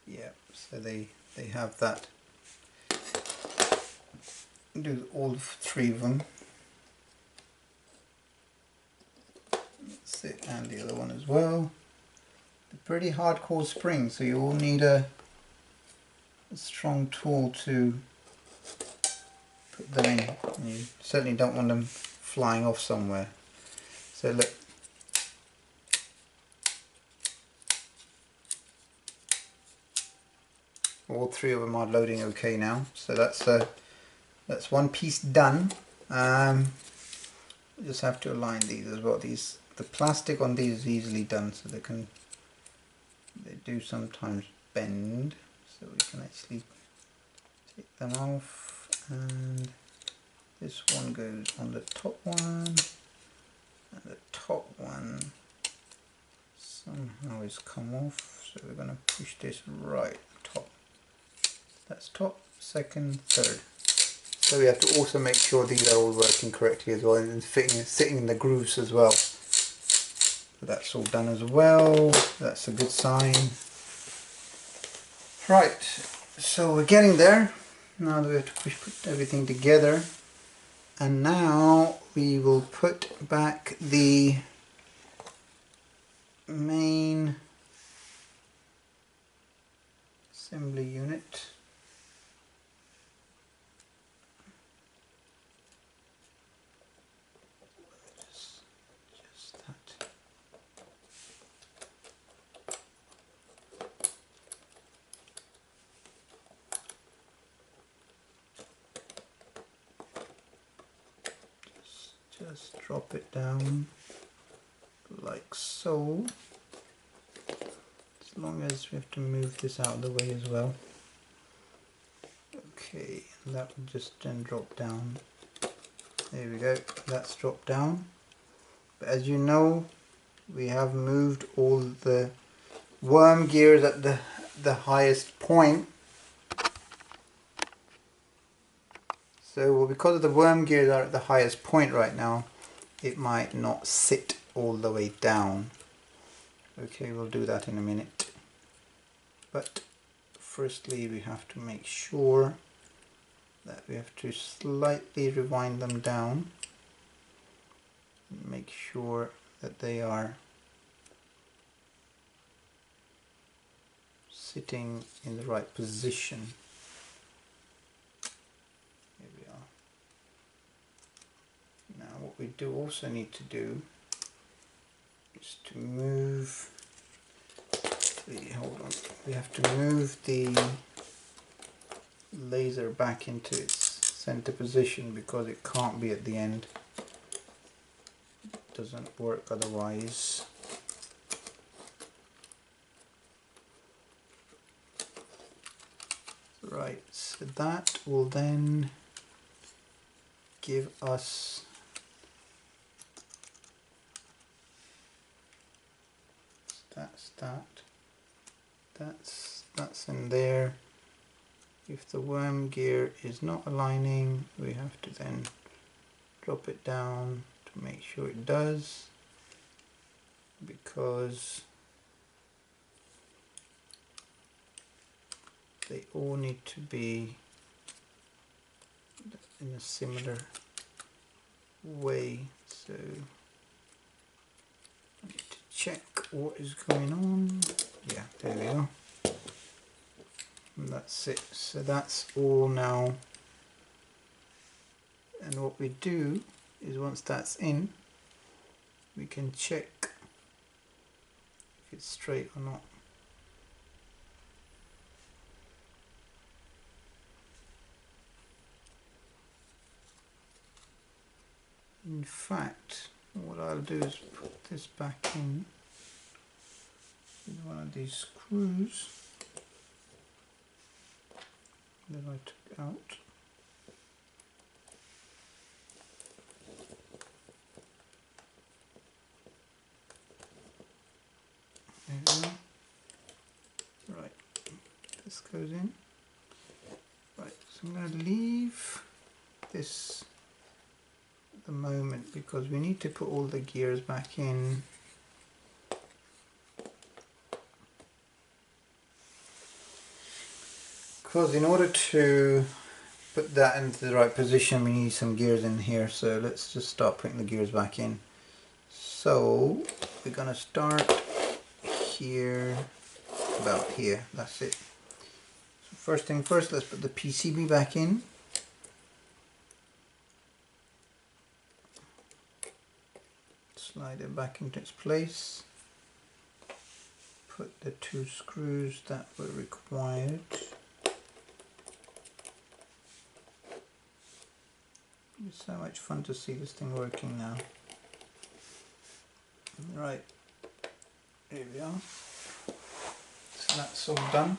Yeah, so they have that. Do all three of them. That's it, and the other one as well. They're pretty hardcore springs, so you will need a strong tool to put them in. And you certainly don't want them flying off somewhere. So look. All three of them are loading okay now. So that's one piece done. We just have to align these as well. The plastic on these is easily done, so they do sometimes bend. So we can actually take them off, and this one goes on the top one, and the top one somehow it's come off, so we're going to push this right top. That's top, second, third. So we have to also make sure these are all working correctly as well and sitting in the grooves as well. So that's all done as well. That's a good sign. Right, so we're getting there. Now that we have to put everything together, and now we will put back the main assembly unit. Just that. Just drop it down like so. As long as we have to move this out of the way as well. Okay, and that will just then drop down. There we go, that's dropped down. But as you know, we have moved all the worm gears at the highest point. So because of the worm gears are at the highest point right now, it might not sit all the way down. Okay, we'll do that in a minute. But firstly we have to make sure that we have to slightly rewind them down. Make sure that they are sitting in the right position. Here we are. Now what we do also need to do is to move hold on. We have to move the laser back into its center position because it can't be at the end. It doesn't work otherwise. Right, so that will then give us that's in there. If the worm gear is not aligning, we have to then drop it down to make sure it does, because they all need to be in a similar way. So I need to check what is going on. Yeah, there we go. And that's it. So that's all now. And what we do is once that's in, we can check if it's straight or not. In fact, what I'll do is put this back in with one of these screws that I took out. There we go. Right, this goes in. Right, so I'm going to leave this at the moment because we need to put all the gears back in. Because in order to put that into the right position, we need some gears in here. So let's just start putting the gears back in. So we're going to start here, about here. That's it. So first thing first, let's put the PCB back in. Slide it back into its place. Put the two screws that were required. It's so much fun to see this thing working now. Right, here we are. So that's all done.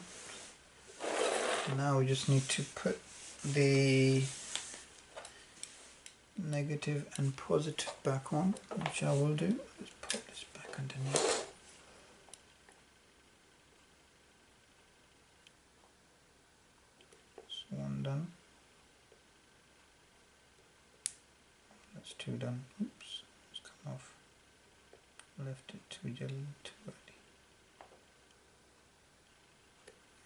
Now we just need to put the negative and positive back on, which I will do. Let's pop this back underneath. That's 2 done. Oops, it's come off. Left it too early.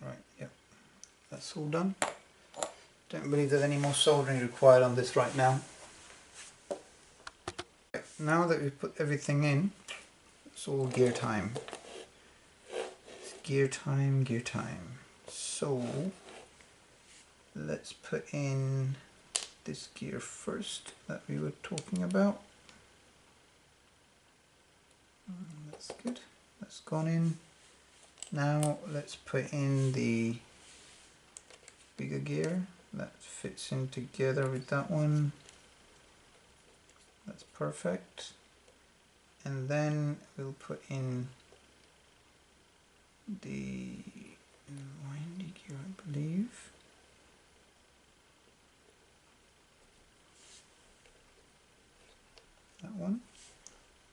Right, yep, that's all done. Don't believe there's any more soldering required on this right now. Now that we've put everything in, it's all gear time. It's gear time, gear time. So let's put in this gear first that we were talking about. That's good. That's gone in. Now let's put in the bigger gear that fits in together with that one. That's perfect. And then we'll put in the windy gear, I believe. That one.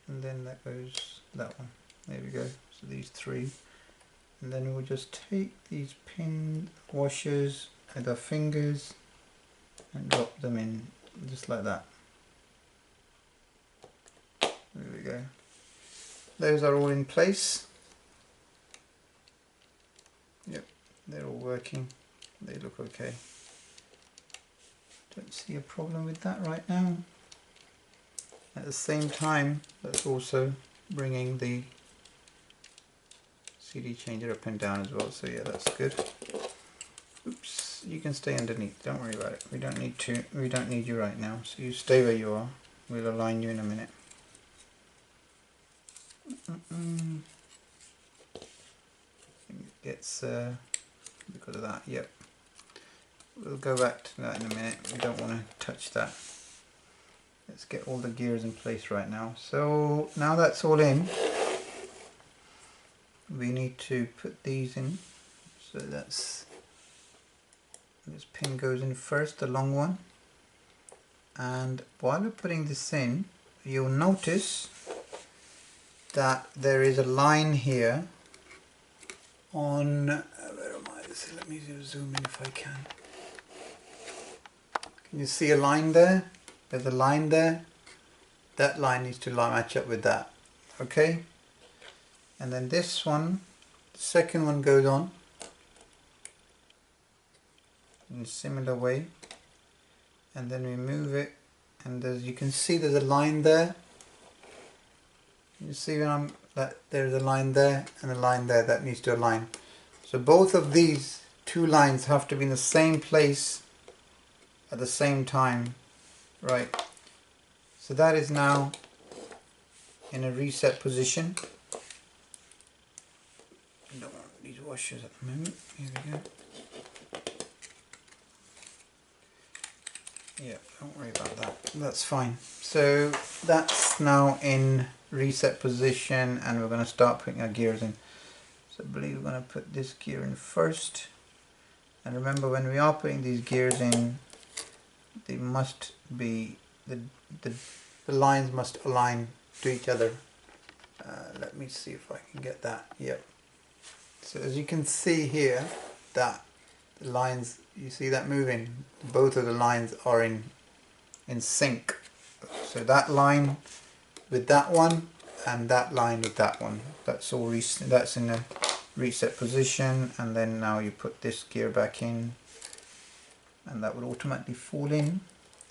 And then that goes that one. There we go. So these 3. And then we'll just take these pin washers with our fingers and drop them in just like that. There we go. Those are all in place. Yep, they're all working. They look okay. Don't see a problem with that right now. At the same time, that's also bringing the CD changer up and down as well, so yeah, that's good. Oops, you can stay underneath, don't worry about it. We don't need you right now, so you stay where you are. We'll align you in a minute. I think it gets because of that, yep. We'll go back to that in a minute. We don't want to touch that. Let's get all the gears in place right now. So now that's all in, we need to put these in. So that's, this pin goes in first, the long one. And while we're putting this in, you'll notice that there is a line here on, where am I? Let me zoom in if I can. Can you see a line there? There's a line there. That line needs to match up with that. Okay? And then this one, the second one goes on in a similar way. And then we move it, and as you can see, there's a line there. You see when there's a line there and a line there that needs to align. So both of these 2 lines have to be in the same place at the same time. Right, so that is now in a reset position. I don't want these washers at the moment. Here we go. Yeah, don't worry about that. That's fine. So that's now in reset position, and we're going to start putting our gears in. So I believe we're going to put this gear in first. And remember, when we are putting these gears in, they must be, the lines must align to each other. Let me see if I can get that. Yep. So as you can see here, that the lines, you see that moving? Both of the lines are in sync. So that line with that one and that line with that one. That's all. That's in a reset position, and then now you put this gear back in, and that would automatically fall in.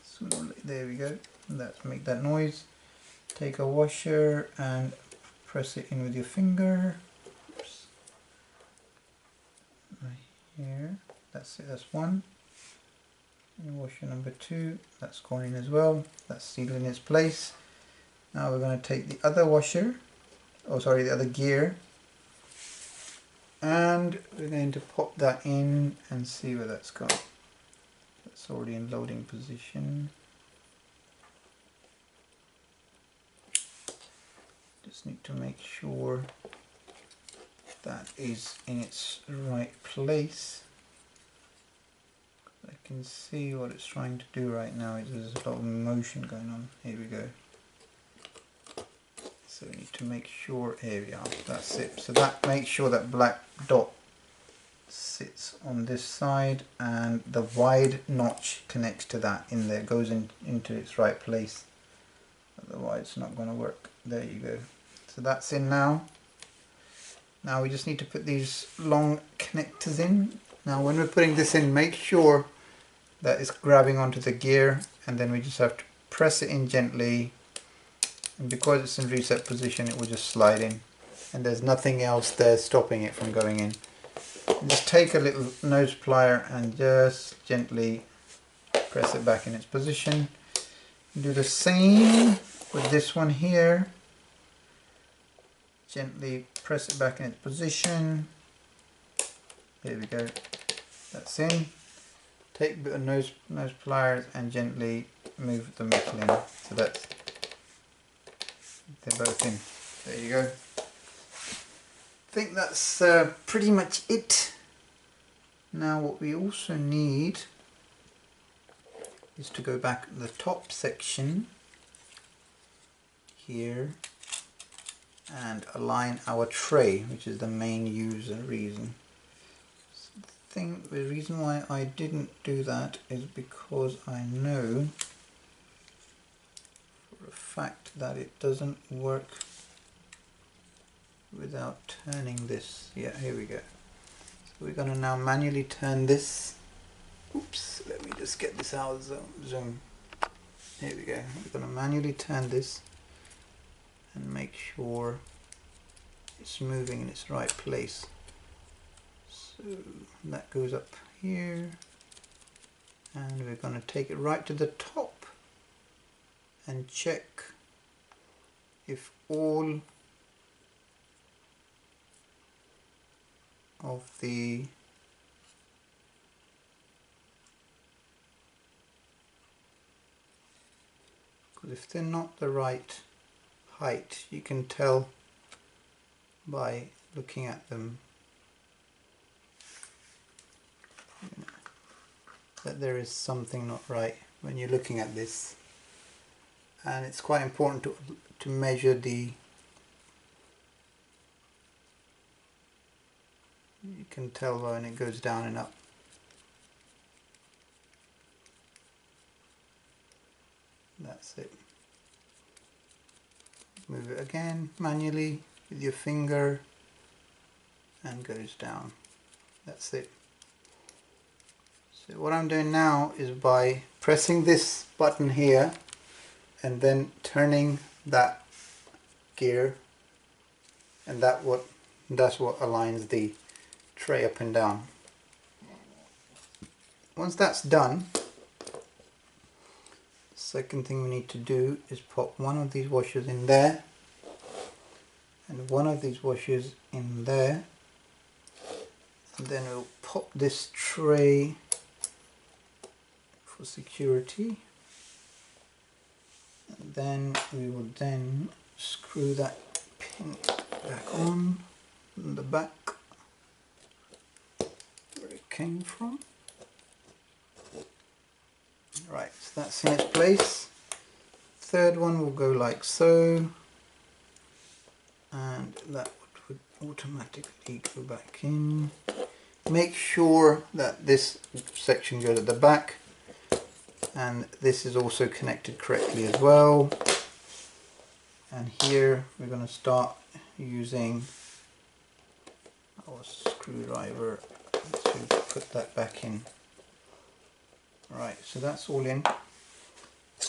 So there we go. Let's make that noise. Take a washer and press it in with your finger. Oops. Right here. That's it. That's one. And washer number 2. That's gone in as well. That's sealed in its place. Now we're going to take the other washer, the other gear, and we're going to pop that in and see where that's gone. That's already in loading position. Just need to make sure that is in its right place. I can see what it's trying to do right now. There's a lot of motion going on. Here we go. So we need to make sure, here we are, that's it. So that makes sure that black dot sits on this side, and the wide notch connects to that in there, goes into its right place. otherwise it's not going to work. There you go. So that's in now. Now we just need to put these long connectors in. Now when we're putting this in, make sure that it's grabbing onto the gear, and then we just have to press it in gently, and because it's in reset position it will just slide in, and there's nothing else there stopping it from going in. And just take a little nose plier and just gently press it back in its position. Do the same with this one here. Gently press it back in its position. There we go. That's in. Take a bit of nose pliers and gently move the metal in. So that's, they're both in. There you go. I think that's pretty much it. Now what we also need is to go back to the top section here and align our tray, which is the main user reason. The reason why I didn't do that is because I know for a fact that it doesn't work without turning this. Yeah, here we go. So we're going to now manually turn this. Oops, let me just get this out of zoom. Here we go. We're going to manually turn this and make sure it's moving in its right place. So that goes up here, and we're going to take it right to the top and check if all of the because if they're not the right height, you can tell by looking at them that there is something not right when you're looking at this, and it's quite important to measure the, you can tell when it goes down and up. That's it. Move it again manually with your finger and goes down. That's it. So what I'm doing now is by pressing this button here and then turning that gear, and that's what aligns the tray up and down. Once that's done, the second thing we need to do is pop one of these washers in there and one of these washers in there, and then we'll pop this tray for security, and then we will then screw that pin back on the back where it came from. Right, so that's in its place. Third one will go like so, and that would automatically go back in. Make sure that this section goes at the back, and this is also connected correctly as well. And here we're going to start using our screwdriver to put that back in. Right, so that's all in.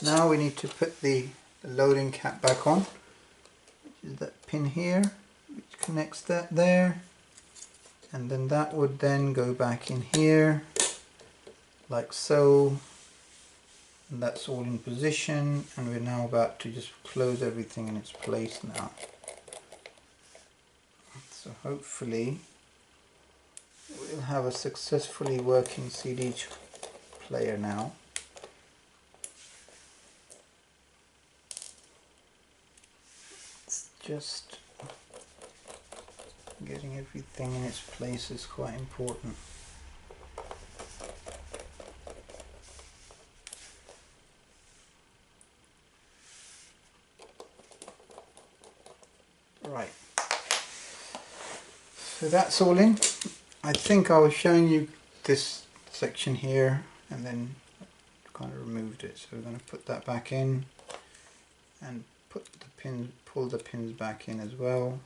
Now we need to put the loading cap back on, which is that pin here, which connects that there, and then that would then go back in here like so, and that's all in position, and we're now about to just close everything in its place now. So hopefully we'll have a successfully working CD player now. It's just getting everything in its place is quite important. Right, so that's all in. I think I was showing you this section here and then kind of removed it, so we're going to put that back in, and pull the pins back in as well.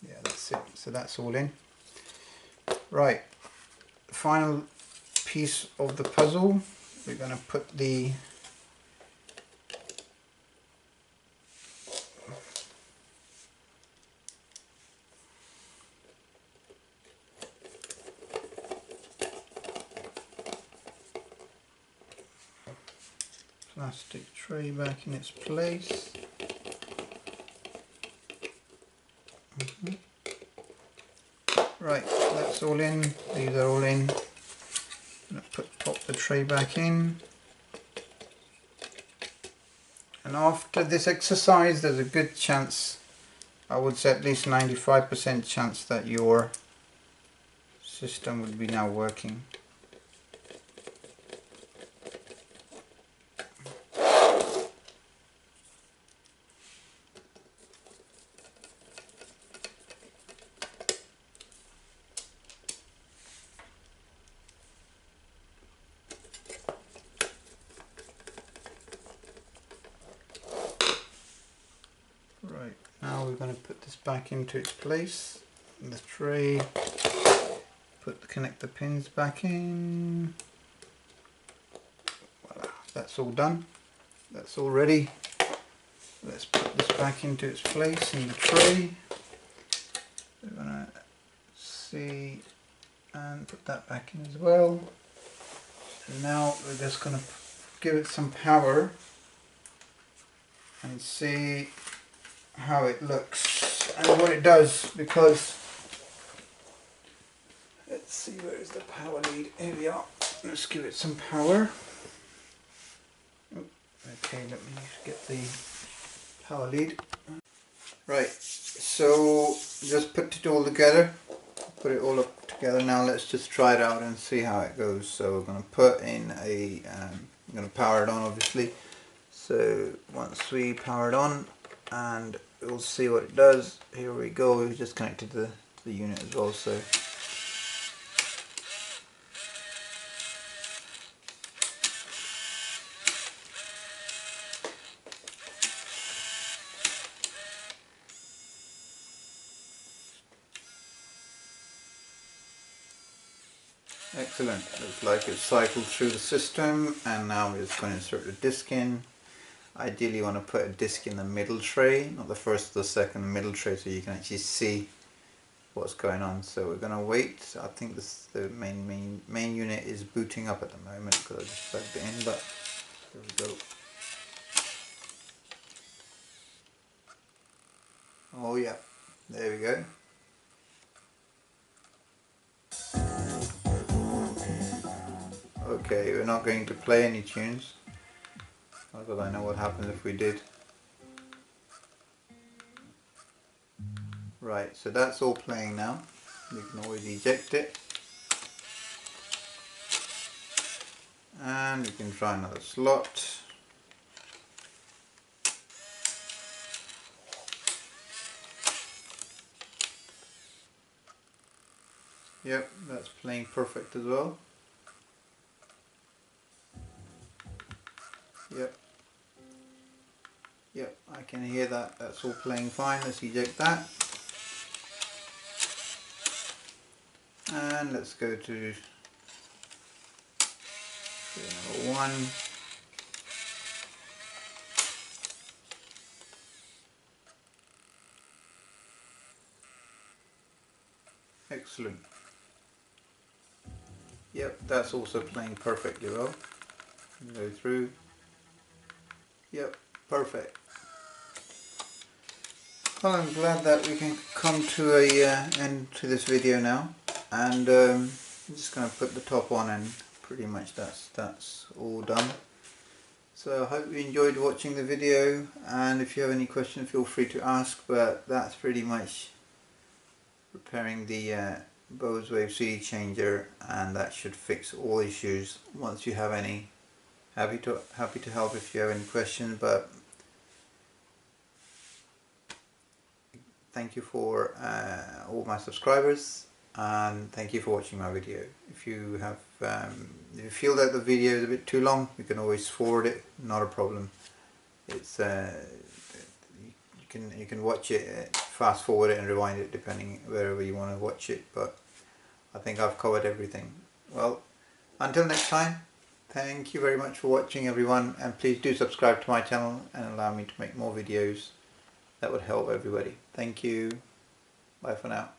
Yeah, that's it. So that's all in. Right, final piece of the puzzle. We're going to put the plastic tray back in its place. Right, that's all in. These are all in. I'm going to pop the tray back in. And after this exercise, there's a good chance, I would say at least 95% chance, that your system would be now working. Right, now we're going to put this back into its place in the tray. Connect the pins back in. Voila, that's all done. That's all ready. Let's put this back into its place in the tray. We're going to see and put that back in as well. And now we're just going to give it some power and see how it looks and what it does, because let's see, where is the power lead? Here we are. Let's give it some power. Okay, let me get the power lead. Right, so just put it all together. Put it all up together. Now let's just try it out and see how it goes. So we're going to put in a, I'm going to power it on obviously. So once we power it on, and we'll see what it does. Here we go. We've just connected the unit as well. So excellent. Looks like it's cycled through the system, and now we're just going to insert the disc in. Ideally you want to put a disc in the middle tray, not the first or the second, the middle tray, so you can actually see what's going on. So we're going to wait. I think the main unit is booting up at the moment because I just plugged it in, but here we go. Oh yeah, there we go. Okay, we're not going to play any tunes, because I know what happens if we did. Right, so that's all playing now. You can always eject it. And you can try another slot. Yep, that's playing perfect as well. Yep. Yep, I can hear that. That's all playing fine. Let's eject that. And let's go to number 1. Excellent. Yep, that's also playing perfectly well. Go through. Yep, perfect. Well, I'm glad that we can come to a end to this video now, and I'm just going to put the top on, and pretty much that's all done. So I hope you enjoyed watching the video, and if you have any questions feel free to ask, but that's pretty much repairing the Bose Wave CD changer, and that should fix all issues. Once you have any, happy to help if you have any questions. But thank you for all my subscribers, and thank you for watching my video. If you have if you feel that the video is a bit too long, you can always forward it, not a problem. It's you can watch it, fast forward it and rewind it depending wherever you want to watch it, but I think I've covered everything. Well, until next time, thank you very much for watching everyone, and please do subscribe to my channel and allow me to make more videos that would help everybody. Thank you. Bye for now.